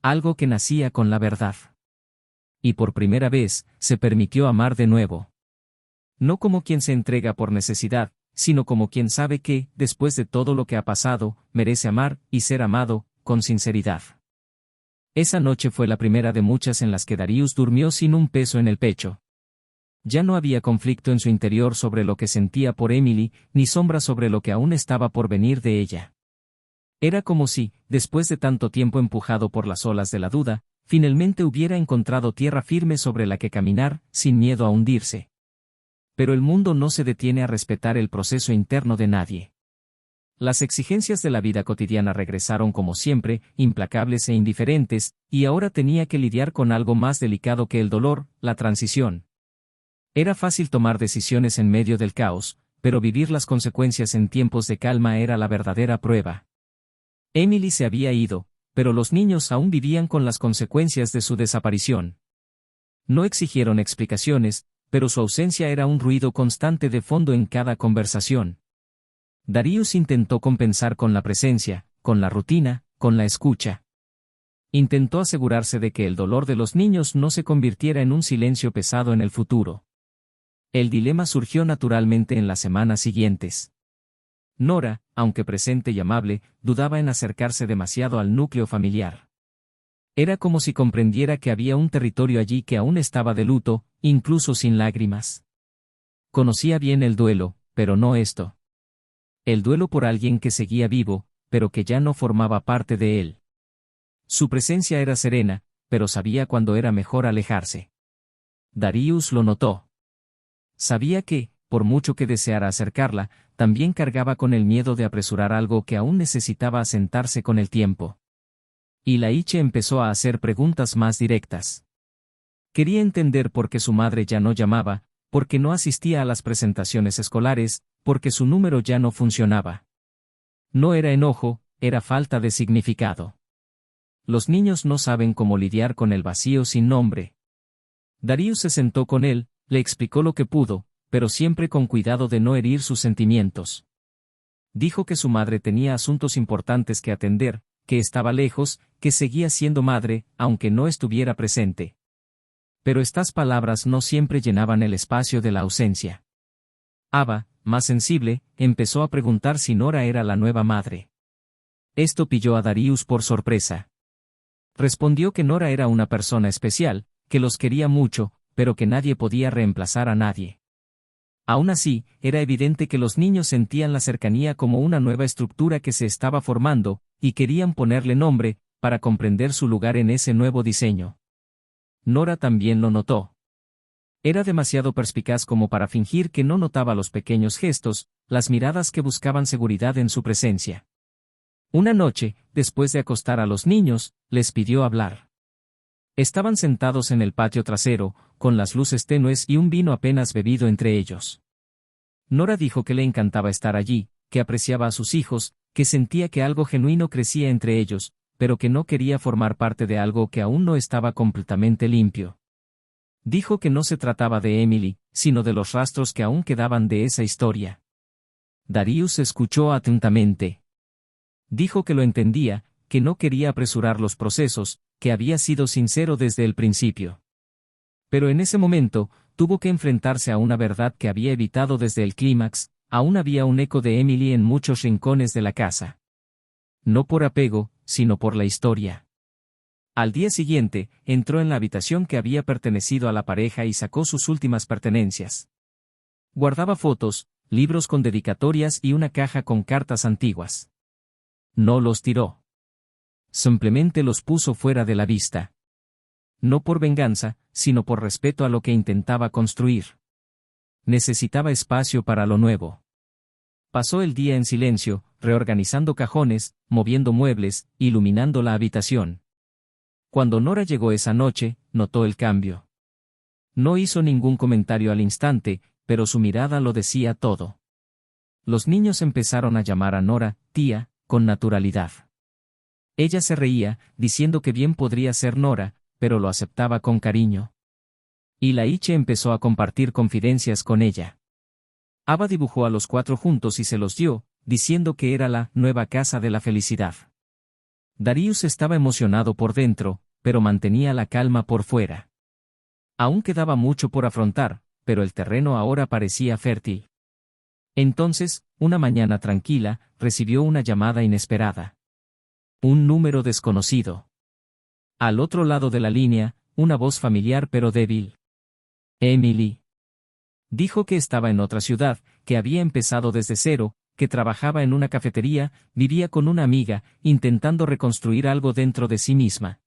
Algo que nacía con la verdad. Y por primera vez, se permitió amar de nuevo. No como quien se entrega por necesidad, sino como quien sabe que, después de todo lo que ha pasado, merece amar y ser amado, con sinceridad. Esa noche fue la primera de muchas en las que Darius durmió sin un peso en el pecho. Ya no había conflicto en su interior sobre lo que sentía por Emily, ni sombra sobre lo que aún estaba por venir de ella. Era como si, después de tanto tiempo empujado por las olas de la duda, finalmente hubiera encontrado tierra firme sobre la que caminar, sin miedo a hundirse. Pero el mundo no se detiene a respetar el proceso interno de nadie. Las exigencias de la vida cotidiana regresaron como siempre, implacables e indiferentes, y ahora tenía que lidiar con algo más delicado que el dolor: la transición. Era fácil tomar decisiones en medio del caos, pero vivir las consecuencias en tiempos de calma era la verdadera prueba. Emily se había ido, pero los niños aún vivían con las consecuencias de su desaparición. No exigieron explicaciones, pero su ausencia era un ruido constante de fondo en cada conversación. Darius intentó compensar con la presencia, con la rutina, con la escucha. Intentó asegurarse de que el dolor de los niños no se convirtiera en un silencio pesado en el futuro. El dilema surgió naturalmente en las semanas siguientes. Nora, aunque presente y amable, dudaba en acercarse demasiado al núcleo familiar. Era como si comprendiera que había un territorio allí que aún estaba de luto, incluso sin lágrimas. Conocía bien el duelo, pero no esto. El duelo por alguien que seguía vivo, pero que ya no formaba parte de él. Su presencia era serena, pero sabía cuándo era mejor alejarse. Darius lo notó. Sabía que, por mucho que deseara acercarla, también cargaba con el miedo de apresurar algo que aún necesitaba asentarse con el tiempo. Y Laiche empezó a hacer preguntas más directas. Quería entender por qué su madre ya no llamaba, por qué no asistía a las presentaciones escolares, por qué su número ya no funcionaba. No era enojo, era falta de significado. Los niños no saben cómo lidiar con el vacío sin nombre. Darius se sentó con él, le explicó lo que pudo, pero siempre con cuidado de no herir sus sentimientos. Dijo que su madre tenía asuntos importantes que atender, que estaba lejos, que seguía siendo madre, aunque no estuviera presente. Pero estas palabras no siempre llenaban el espacio de la ausencia. Ava, más sensible, empezó a preguntar si Nora era la nueva madre. Esto pilló a Darius por sorpresa. Respondió que Nora era una persona especial, que los quería mucho, pero que nadie podía reemplazar a nadie. Aún así, era evidente que los niños sentían la cercanía como una nueva estructura que se estaba formando, y querían ponerle nombre, para comprender su lugar en ese nuevo diseño. Nora también lo notó. Era demasiado perspicaz como para fingir que no notaba los pequeños gestos, las miradas que buscaban seguridad en su presencia. Una noche, después de acostar a los niños, les pidió hablar. Estaban sentados en el patio trasero, con las luces tenues y un vino apenas bebido entre ellos. Nora dijo que le encantaba estar allí, que apreciaba a sus hijos, que sentía que algo genuino crecía entre ellos, pero que no quería formar parte de algo que aún no estaba completamente limpio. Dijo que no se trataba de Emily, sino de los rastros que aún quedaban de esa historia. Darius escuchó atentamente. Dijo que lo entendía, que no quería apresurar los procesos, que había sido sincero desde el principio. Pero en ese momento, tuvo que enfrentarse a una verdad que había evitado desde el clímax. Aún había un eco de Emily en muchos rincones de la casa. No por apego, sino por la historia. Al día siguiente, entró en la habitación que había pertenecido a la pareja y sacó sus últimas pertenencias. Guardaba fotos, libros con dedicatorias y una caja con cartas antiguas. No los tiró. Simplemente los puso fuera de la vista. No por venganza, sino por respeto a lo que intentaba construir. Necesitaba espacio para lo nuevo. Pasó el día en silencio, reorganizando cajones, moviendo muebles, iluminando la habitación. Cuando Nora llegó esa noche, notó el cambio. No hizo ningún comentario al instante, pero su mirada lo decía todo. Los niños empezaron a llamar a Nora, tía, con naturalidad. Ella se reía, diciendo que bien podría ser Nora, pero lo aceptaba con cariño. Y Laiche empezó a compartir confidencias con ella. Ava dibujó a los 4 juntos y se los dio, diciendo que era la nueva casa de la felicidad. Darius estaba emocionado por dentro, pero mantenía la calma por fuera. Aún quedaba mucho por afrontar, pero el terreno ahora parecía fértil. Entonces, una mañana tranquila, recibió una llamada inesperada. Un número desconocido. Al otro lado de la línea, una voz familiar pero débil. Emily. Dijo que estaba en otra ciudad, que había empezado desde cero, que trabajaba en una cafetería, vivía con una amiga, intentando reconstruir algo dentro de sí misma.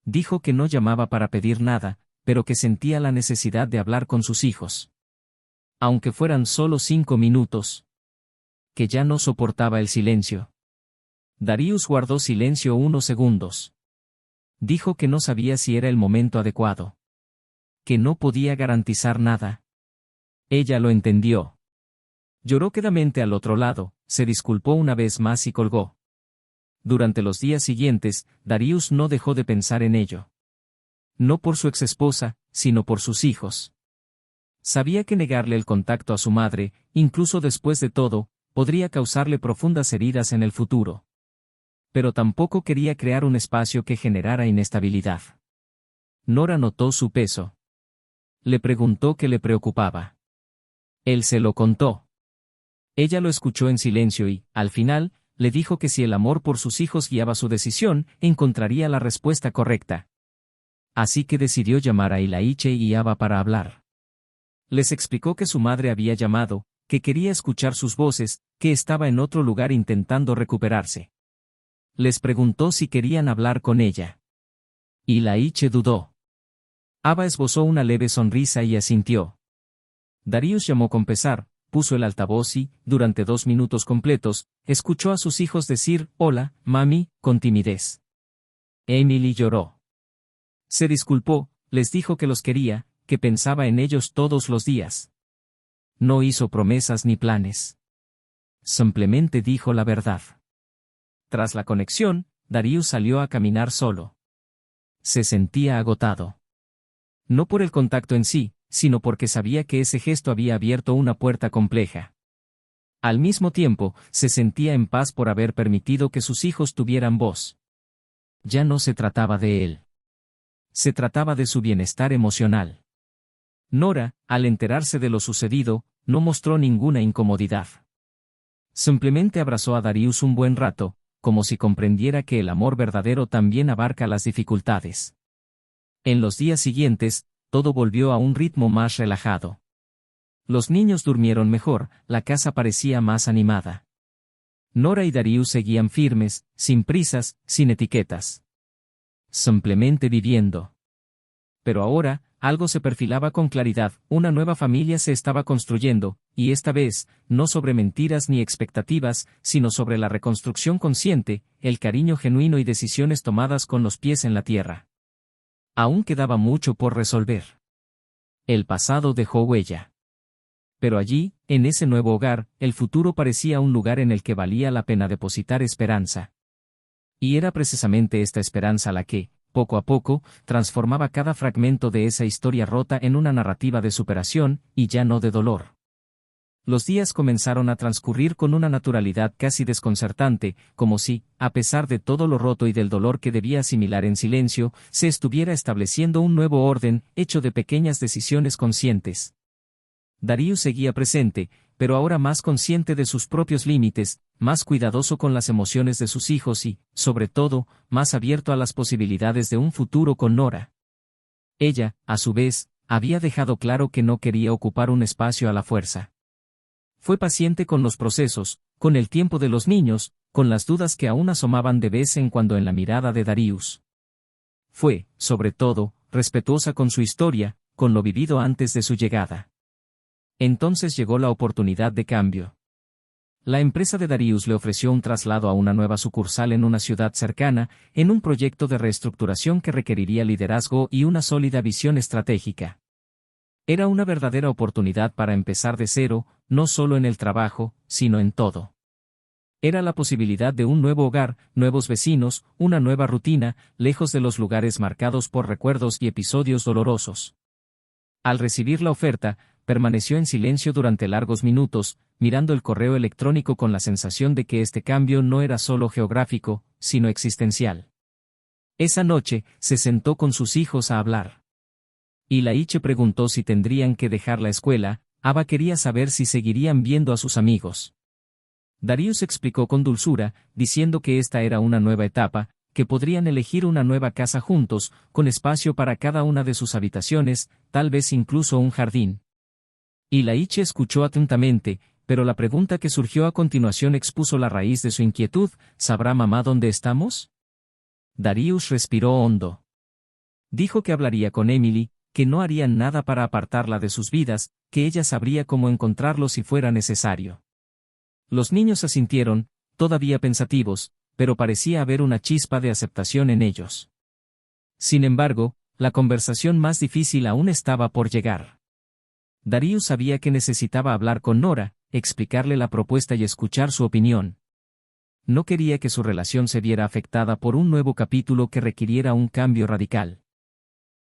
Dijo que no llamaba para pedir nada, pero que sentía la necesidad de hablar con sus hijos. Aunque fueran solo 5 minutos. Que ya no soportaba el silencio. Darius guardó silencio unos segundos. Dijo que no sabía si era el momento adecuado. Que no podía garantizar nada. Ella lo entendió. Lloró quedamente al otro lado, se disculpó una vez más y colgó. Durante los días siguientes, Darius no dejó de pensar en ello. No por su exesposa, sino por sus hijos. Sabía que negarle el contacto a su madre, incluso después de todo, podría causarle profundas heridas en el futuro. Pero tampoco quería crear un espacio que generara inestabilidad. Nora notó su peso. Le preguntó qué le preocupaba. Él se lo contó. Ella lo escuchó en silencio y, al final, le dijo que si el amor por sus hijos guiaba su decisión, encontraría la respuesta correcta. Así que decidió llamar a Ilaiche y Ava para hablar. Les explicó que su madre había llamado, que quería escuchar sus voces, que estaba en otro lugar intentando recuperarse. Les preguntó si querían hablar con ella. Ilaiche dudó. Ava esbozó una leve sonrisa y asintió. Darius llamó con pesar, puso el altavoz y, durante 2 minutos completos, escuchó a sus hijos decir, «Hola, mami», con timidez. Emily lloró. Se disculpó, les dijo que los quería, que pensaba en ellos todos los días. No hizo promesas ni planes. Simplemente dijo la verdad. Tras la conexión, Darius salió a caminar solo. Se sentía agotado. No por el contacto en sí, sino porque sabía que ese gesto había abierto una puerta compleja. Al mismo tiempo, se sentía en paz por haber permitido que sus hijos tuvieran voz. Ya no se trataba de él. Se trataba de su bienestar emocional. Nora, al enterarse de lo sucedido, no mostró ninguna incomodidad. Simplemente abrazó a Darius un buen rato, como si comprendiera que el amor verdadero también abarca las dificultades. En los días siguientes, todo volvió a un ritmo más relajado. Los niños durmieron mejor, la casa parecía más animada. Nora y Darius seguían firmes, sin prisas, sin etiquetas. Simplemente viviendo. Pero ahora, algo se perfilaba con claridad, una nueva familia se estaba construyendo, y esta vez, no sobre mentiras ni expectativas, sino sobre la reconstrucción consciente, el cariño genuino y decisiones tomadas con los pies en la tierra. Aún quedaba mucho por resolver. El pasado dejó huella. Pero allí, en ese nuevo hogar, el futuro parecía un lugar en el que valía la pena depositar esperanza. Y era precisamente esta esperanza la que, poco a poco, transformaba cada fragmento de esa historia rota en una narrativa de superación, y ya no de dolor. Los días comenzaron a transcurrir con una naturalidad casi desconcertante, como si, a pesar de todo lo roto y del dolor que debía asimilar en silencio, se estuviera estableciendo un nuevo orden, hecho de pequeñas decisiones conscientes. Darius seguía presente, pero ahora más consciente de sus propios límites, más cuidadoso con las emociones de sus hijos y, sobre todo, más abierto a las posibilidades de un futuro con Nora. Ella, a su vez, había dejado claro que no quería ocupar un espacio a la fuerza. Fue paciente con los procesos, con el tiempo de los niños, con las dudas que aún asomaban de vez en cuando en la mirada de Darius. Fue, sobre todo, respetuosa con su historia, con lo vivido antes de su llegada. Entonces llegó la oportunidad de cambio. La empresa de Darius le ofreció un traslado a una nueva sucursal en una ciudad cercana, en un proyecto de reestructuración que requeriría liderazgo y una sólida visión estratégica. Era una verdadera oportunidad para empezar de cero, no solo en el trabajo, sino en todo. Era la posibilidad de un nuevo hogar, nuevos vecinos, una nueva rutina, lejos de los lugares marcados por recuerdos y episodios dolorosos. Al recibir la oferta, permaneció en silencio durante largos minutos, mirando el correo electrónico con la sensación de que este cambio no era solo geográfico, sino existencial. Esa noche, se sentó con sus hijos a hablar. Ilaiche preguntó si tendrían que dejar la escuela, Ava quería saber si seguirían viendo a sus amigos. Darius explicó con dulzura, diciendo que esta era una nueva etapa, que podrían elegir una nueva casa juntos, con espacio para cada una de sus habitaciones, tal vez incluso un jardín. Ilaiche escuchó atentamente, pero la pregunta que surgió a continuación expuso la raíz de su inquietud: ¿sabrá mamá dónde estamos? Darius respiró hondo. Dijo que hablaría con Emily, que no harían nada para apartarla de sus vidas, que ella sabría cómo encontrarlo si fuera necesario. Los niños asintieron, todavía pensativos, pero parecía haber una chispa de aceptación en ellos. Sin embargo, la conversación más difícil aún estaba por llegar. Darius sabía que necesitaba hablar con Nora, explicarle la propuesta y escuchar su opinión. No quería que su relación se viera afectada por un nuevo capítulo que requiriera un cambio radical.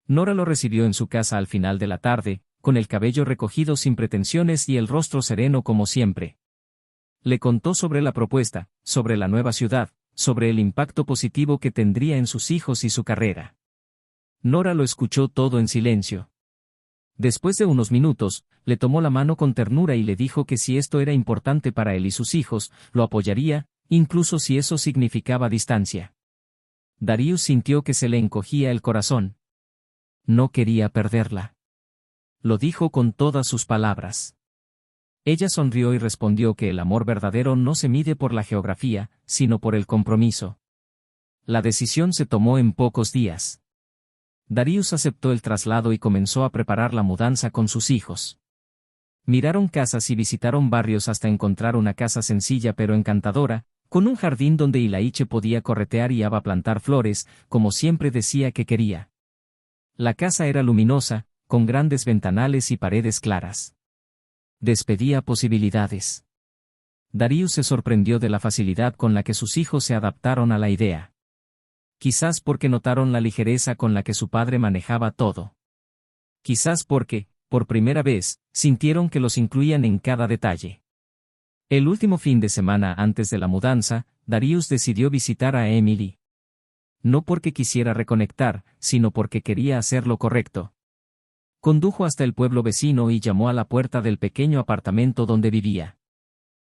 Nora lo recibió en su casa al final de la tarde, con el cabello recogido sin pretensiones y el rostro sereno como siempre. Le contó sobre la propuesta, sobre la nueva ciudad, sobre el impacto positivo que tendría en sus hijos y su carrera. Nora lo escuchó todo en silencio. Después de unos minutos, le tomó la mano con ternura y le dijo que si esto era importante para él y sus hijos, lo apoyaría, incluso si eso significaba distancia. Darius sintió que se le encogía el corazón. No quería perderla. Lo dijo con todas sus palabras. Ella sonrió y respondió que el amor verdadero no se mide por la geografía, sino por el compromiso. La decisión se tomó en pocos días. Darius aceptó el traslado y comenzó a preparar la mudanza con sus hijos. Miraron casas y visitaron barrios hasta encontrar una casa sencilla pero encantadora, con un jardín donde Ilaiche podía corretear y Ava plantar flores, como siempre decía que quería. La casa era luminosa, con grandes ventanales y paredes claras. Despedía posibilidades. Darius se sorprendió de la facilidad con la que sus hijos se adaptaron a la idea. Quizás porque notaron la ligereza con la que su padre manejaba todo. Quizás porque, por primera vez, sintieron que los incluían en cada detalle. El último fin de semana antes de la mudanza, Darius decidió visitar a Emily. No porque quisiera reconectar, sino porque quería hacer lo correcto. Condujo hasta el pueblo vecino y llamó a la puerta del pequeño apartamento donde vivía.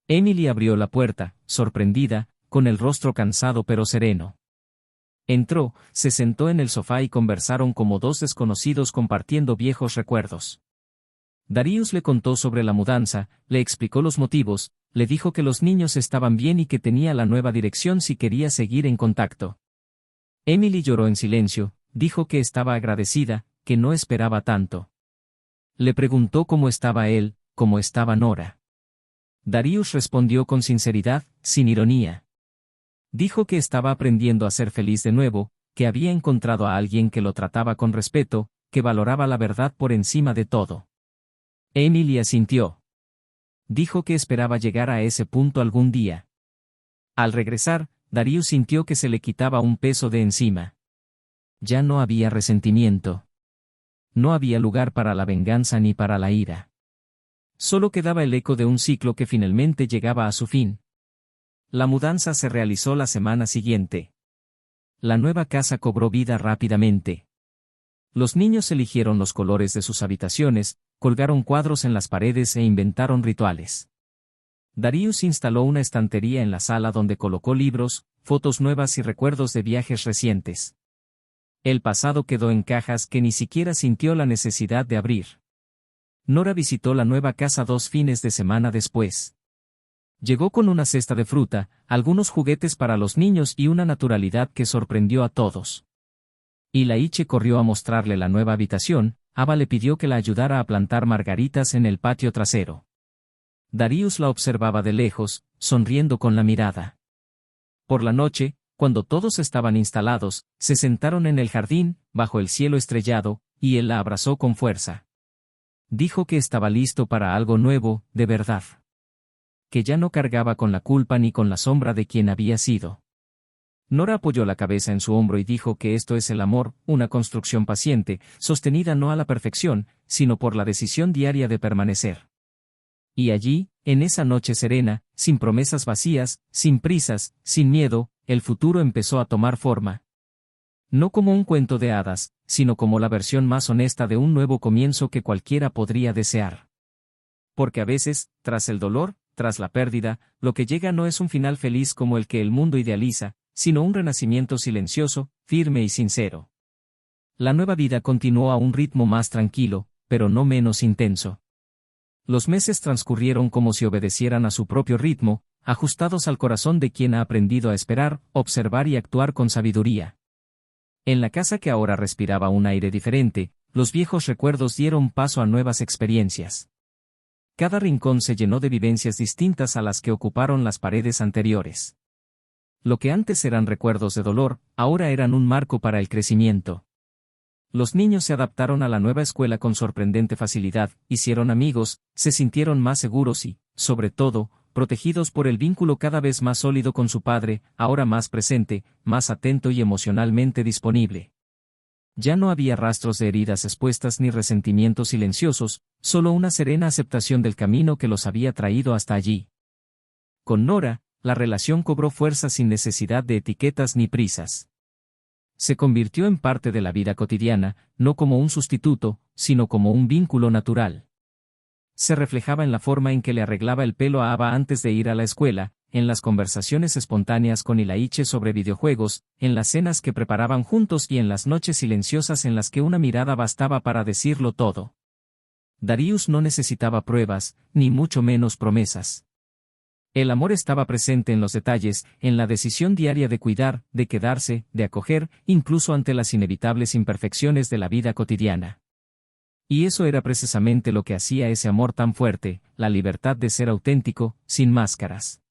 Emily abrió la puerta, sorprendida, con el rostro cansado pero sereno. Entró, se sentó en el sofá y conversaron como dos desconocidos compartiendo viejos recuerdos. Darius le contó sobre la mudanza, le explicó los motivos, le dijo que los niños estaban bien y que tenía la nueva dirección si quería seguir en contacto. Emily lloró en silencio, dijo que estaba agradecida, que no esperaba tanto. Le preguntó cómo estaba él, cómo estaba Nora. Darius respondió con sinceridad, sin ironía. Dijo que estaba aprendiendo a ser feliz de nuevo, que había encontrado a alguien que lo trataba con respeto, que valoraba la verdad por encima de todo. Emily asintió. Dijo que esperaba llegar a ese punto algún día. Al regresar, Darius sintió que se le quitaba un peso de encima. Ya no había resentimiento. No había lugar para la venganza ni para la ira. Solo quedaba el eco de un ciclo que finalmente llegaba a su fin. La mudanza se realizó la semana siguiente. La nueva casa cobró vida rápidamente. Los niños eligieron los colores de sus habitaciones, colgaron cuadros en las paredes e inventaron rituales. Darius instaló una estantería en la sala donde colocó libros, fotos nuevas y recuerdos de viajes recientes. El pasado quedó en cajas que ni siquiera sintió la necesidad de abrir. Nora visitó la nueva casa 2 fines de semana después. Llegó con una cesta de fruta, algunos juguetes para los niños y una naturalidad que sorprendió a todos. Ilaiche corrió a mostrarle la nueva habitación. Ava le pidió que la ayudara a plantar margaritas en el patio trasero. Darius la observaba de lejos, sonriendo con la mirada. Por la noche, cuando todos estaban instalados, se sentaron en el jardín, bajo el cielo estrellado, y él la abrazó con fuerza. Dijo que estaba listo para algo nuevo, de verdad. Que ya no cargaba con la culpa ni con la sombra de quien había sido. Nora apoyó la cabeza en su hombro y dijo que esto es el amor, una construcción paciente, sostenida no a la perfección, sino por la decisión diaria de permanecer. Y allí, en esa noche serena, sin promesas vacías, sin prisas, sin miedo, el futuro empezó a tomar forma. No como un cuento de hadas, sino como la versión más honesta de un nuevo comienzo que cualquiera podría desear. Porque a veces, tras el dolor, tras la pérdida, lo que llega no es un final feliz como el que el mundo idealiza, sino un renacimiento silencioso, firme y sincero. La nueva vida continuó a un ritmo más tranquilo, pero no menos intenso. Los meses transcurrieron como si obedecieran a su propio ritmo, ajustados al corazón de quien ha aprendido a esperar, observar y actuar con sabiduría. En la casa que ahora respiraba un aire diferente, los viejos recuerdos dieron paso a nuevas experiencias. Cada rincón se llenó de vivencias distintas a las que ocuparon las paredes anteriores. Lo que antes eran recuerdos de dolor, ahora eran un marco para el crecimiento. Los niños se adaptaron a la nueva escuela con sorprendente facilidad, hicieron amigos, se sintieron más seguros y, sobre todo, protegidos por el vínculo cada vez más sólido con su padre, ahora más presente, más atento y emocionalmente disponible. Ya no había rastros de heridas expuestas ni resentimientos silenciosos, solo una serena aceptación del camino que los había traído hasta allí. Con Nora, la relación cobró fuerza sin necesidad de etiquetas ni prisas. Se convirtió en parte de la vida cotidiana, no como un sustituto, sino como un vínculo natural. Se reflejaba en la forma en que le arreglaba el pelo a Ava antes de ir a la escuela, en las conversaciones espontáneas con Ilaiche sobre videojuegos, en las cenas que preparaban juntos y en las noches silenciosas en las que una mirada bastaba para decirlo todo. Darius no necesitaba pruebas, ni mucho menos promesas. El amor estaba presente en los detalles, en la decisión diaria de cuidar, de quedarse, de acoger, incluso ante las inevitables imperfecciones de la vida cotidiana. Y eso era precisamente lo que hacía ese amor tan fuerte, la libertad de ser auténtico, sin máscaras.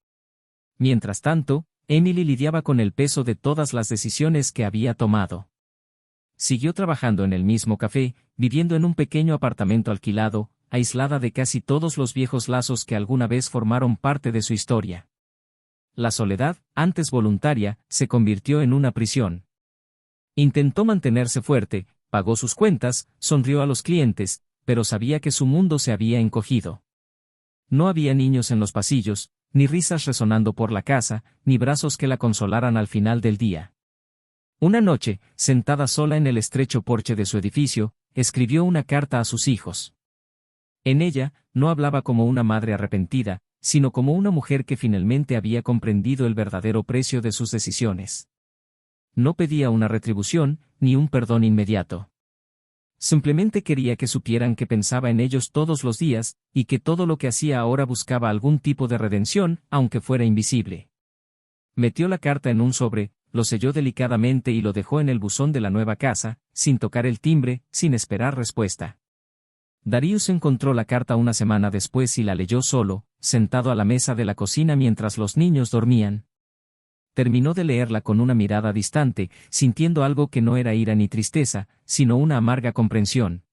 Mientras tanto, Emily lidiaba con el peso de todas las decisiones que había tomado. Siguió trabajando en el mismo café, viviendo en un pequeño apartamento alquilado, aislada de casi todos los viejos lazos que alguna vez formaron parte de su historia. La soledad, antes voluntaria, se convirtió en una prisión. Intentó mantenerse fuerte, pagó sus cuentas, sonrió a los clientes, pero sabía que su mundo se había encogido. No había niños en los pasillos, ni risas resonando por la casa, ni brazos que la consolaran al final del día. Una noche, sentada sola en el estrecho porche de su edificio, escribió una carta a sus hijos. En ella, no hablaba como una madre arrepentida, sino como una mujer que finalmente había comprendido el verdadero precio de sus decisiones. No pedía una retribución, ni un perdón inmediato. Simplemente quería que supieran que pensaba en ellos todos los días, y que todo lo que hacía ahora buscaba algún tipo de redención, aunque fuera invisible. Metió la carta en un sobre, lo selló delicadamente y lo dejó en el buzón de la nueva casa, sin tocar el timbre, sin esperar respuesta. Darius encontró la carta una semana después y la leyó solo, sentado a la mesa de la cocina mientras los niños dormían. Terminó de leerla con una mirada distante, sintiendo algo que no era ira ni tristeza, sino una amarga comprensión.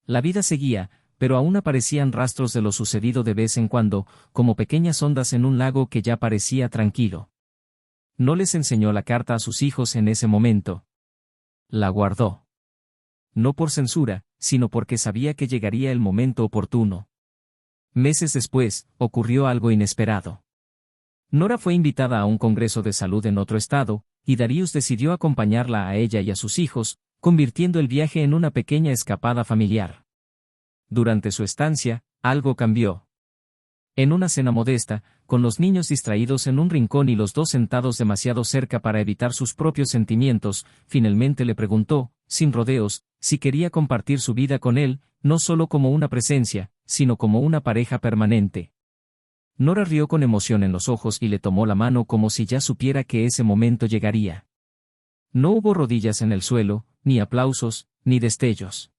La vida seguía, pero aún aparecían rastros de lo sucedido de vez en cuando, como pequeñas ondas en un lago que ya parecía tranquilo. No les enseñó la carta a sus hijos en ese momento. La guardó. No por censura, sino porque sabía que llegaría el momento oportuno. Meses después, ocurrió algo inesperado. Nora fue invitada a un congreso de salud en otro estado, y Darius decidió acompañarla a ella y a sus hijos, convirtiendo el viaje en una pequeña escapada familiar. Durante su estancia, algo cambió. En una cena modesta, con los niños distraídos en un rincón y los dos sentados demasiado cerca para evitar sus propios sentimientos, finalmente le preguntó, sin rodeos, si quería compartir su vida con él, no solo como una presencia, sino como una pareja permanente. Nora rió con emoción en los ojos y le tomó la mano como si ya supiera que ese momento llegaría. No hubo rodillas en el suelo, ni aplausos, ni destellos.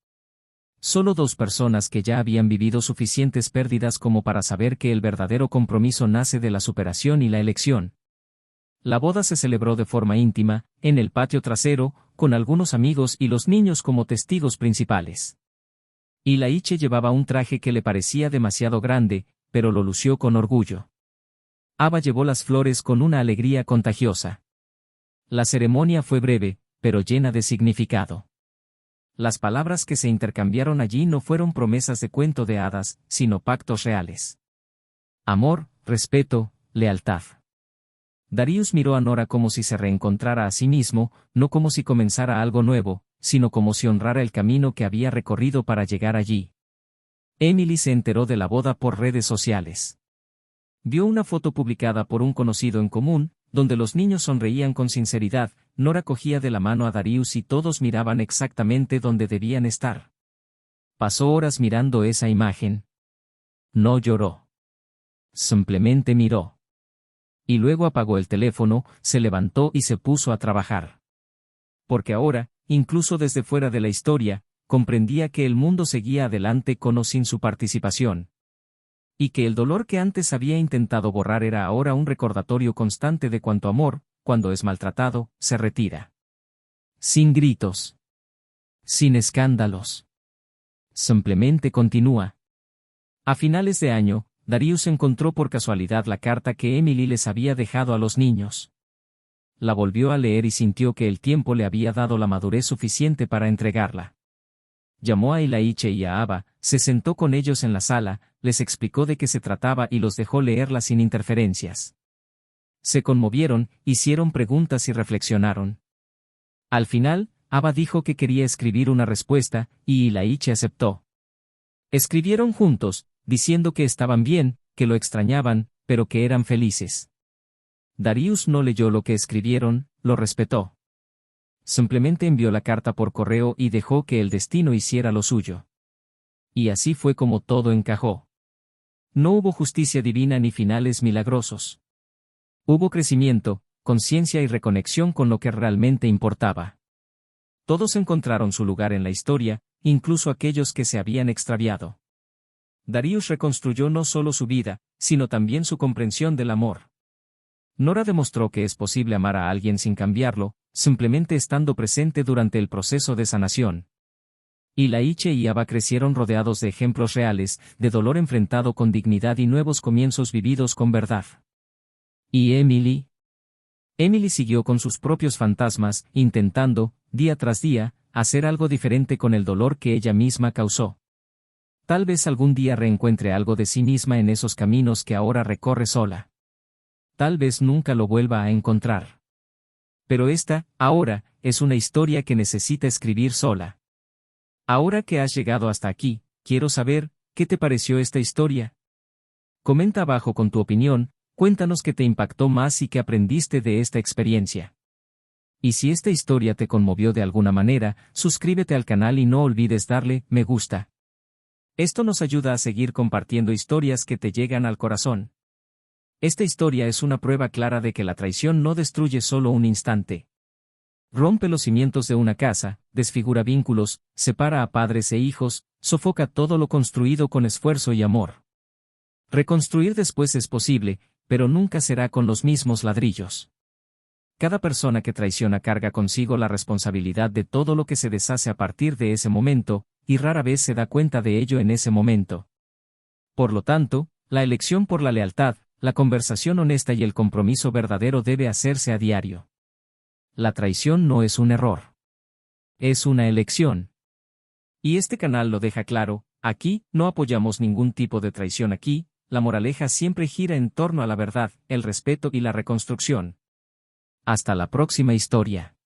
Solo dos personas que ya habían vivido suficientes pérdidas como para saber que el verdadero compromiso nace de la superación y la elección. La boda se celebró de forma íntima, en el patio trasero, con algunos amigos y los niños como testigos principales. Ilaiche llevaba un traje que le parecía demasiado grande, pero lo lució con orgullo. Ava llevó las flores con una alegría contagiosa. La ceremonia fue breve, pero llena de significado. Las palabras que se intercambiaron allí no fueron promesas de cuento de hadas, sino pactos reales. Amor, respeto, lealtad. Darius miró a Nora como si se reencontrara a sí mismo, no como si comenzara algo nuevo, sino como si honrara el camino que había recorrido para llegar allí. Emily se enteró de la boda por redes sociales. Vio una foto publicada por un conocido en común, donde los niños sonreían con sinceridad. Nora cogía de la mano a Darius y todos miraban exactamente donde debían estar. Pasó horas mirando esa imagen. No lloró. Simplemente miró. Y luego apagó el teléfono, se levantó y se puso a trabajar. Porque ahora, incluso desde fuera de la historia, comprendía que el mundo seguía adelante con o sin su participación. Y que el dolor que antes había intentado borrar era ahora un recordatorio constante de cuánto amor, cuando es maltratado, se retira. Sin gritos. Sin escándalos. Simplemente continúa. A finales de año, Darius encontró por casualidad la carta que Emily les había dejado a los niños. La volvió a leer y sintió que el tiempo le había dado la madurez suficiente para entregarla. Llamó a Ilaiche y a Ava, se sentó con ellos en la sala, les explicó de qué se trataba y los dejó leerla sin interferencias. Se conmovieron, hicieron preguntas y reflexionaron. Al final, Ava dijo que quería escribir una respuesta, y Ilaiche aceptó. Escribieron juntos, diciendo que estaban bien, que lo extrañaban, pero que eran felices. Darius no leyó lo que escribieron, lo respetó. Simplemente envió la carta por correo y dejó que el destino hiciera lo suyo. Y así fue como todo encajó. No hubo justicia divina ni finales milagrosos. Hubo crecimiento, conciencia y reconexión con lo que realmente importaba. Todos encontraron su lugar en la historia, incluso aquellos que se habían extraviado. Darius reconstruyó no solo su vida, sino también su comprensión del amor. Nora demostró que es posible amar a alguien sin cambiarlo, simplemente estando presente durante el proceso de sanación. Ilaiche y Ava crecieron rodeados de ejemplos reales, de dolor enfrentado con dignidad y nuevos comienzos vividos con verdad. ¿Y Emily? Emily siguió con sus propios fantasmas, intentando, día tras día, hacer algo diferente con el dolor que ella misma causó. Tal vez algún día reencuentre algo de sí misma en esos caminos que ahora recorre sola. Tal vez nunca lo vuelva a encontrar. Pero esta, ahora, es una historia que necesita escribir sola. Ahora que has llegado hasta aquí, quiero saber, ¿qué te pareció esta historia? Comenta abajo con tu opinión, cuéntanos qué te impactó más y qué aprendiste de esta experiencia. Y si esta historia te conmovió de alguna manera, suscríbete al canal y no olvides darle me gusta. Esto nos ayuda a seguir compartiendo historias que te llegan al corazón. Esta historia es una prueba clara de que la traición no destruye solo un instante. Rompe los cimientos de una casa, desfigura vínculos, separa a padres e hijos, sofoca todo lo construido con esfuerzo y amor. Reconstruir después es posible, pero nunca será con los mismos ladrillos. Cada persona que traiciona carga consigo la responsabilidad de todo lo que se deshace a partir de ese momento, y rara vez se da cuenta de ello en ese momento. Por lo tanto, la elección por la lealtad, La conversación honesta y el compromiso verdadero debe hacerse a diario. La traición no es un error. Es una elección. Y este canal lo deja claro, aquí no apoyamos ningún tipo de traición aquí, la moraleja siempre gira en torno a la verdad, el respeto y la reconstrucción. Hasta la próxima historia.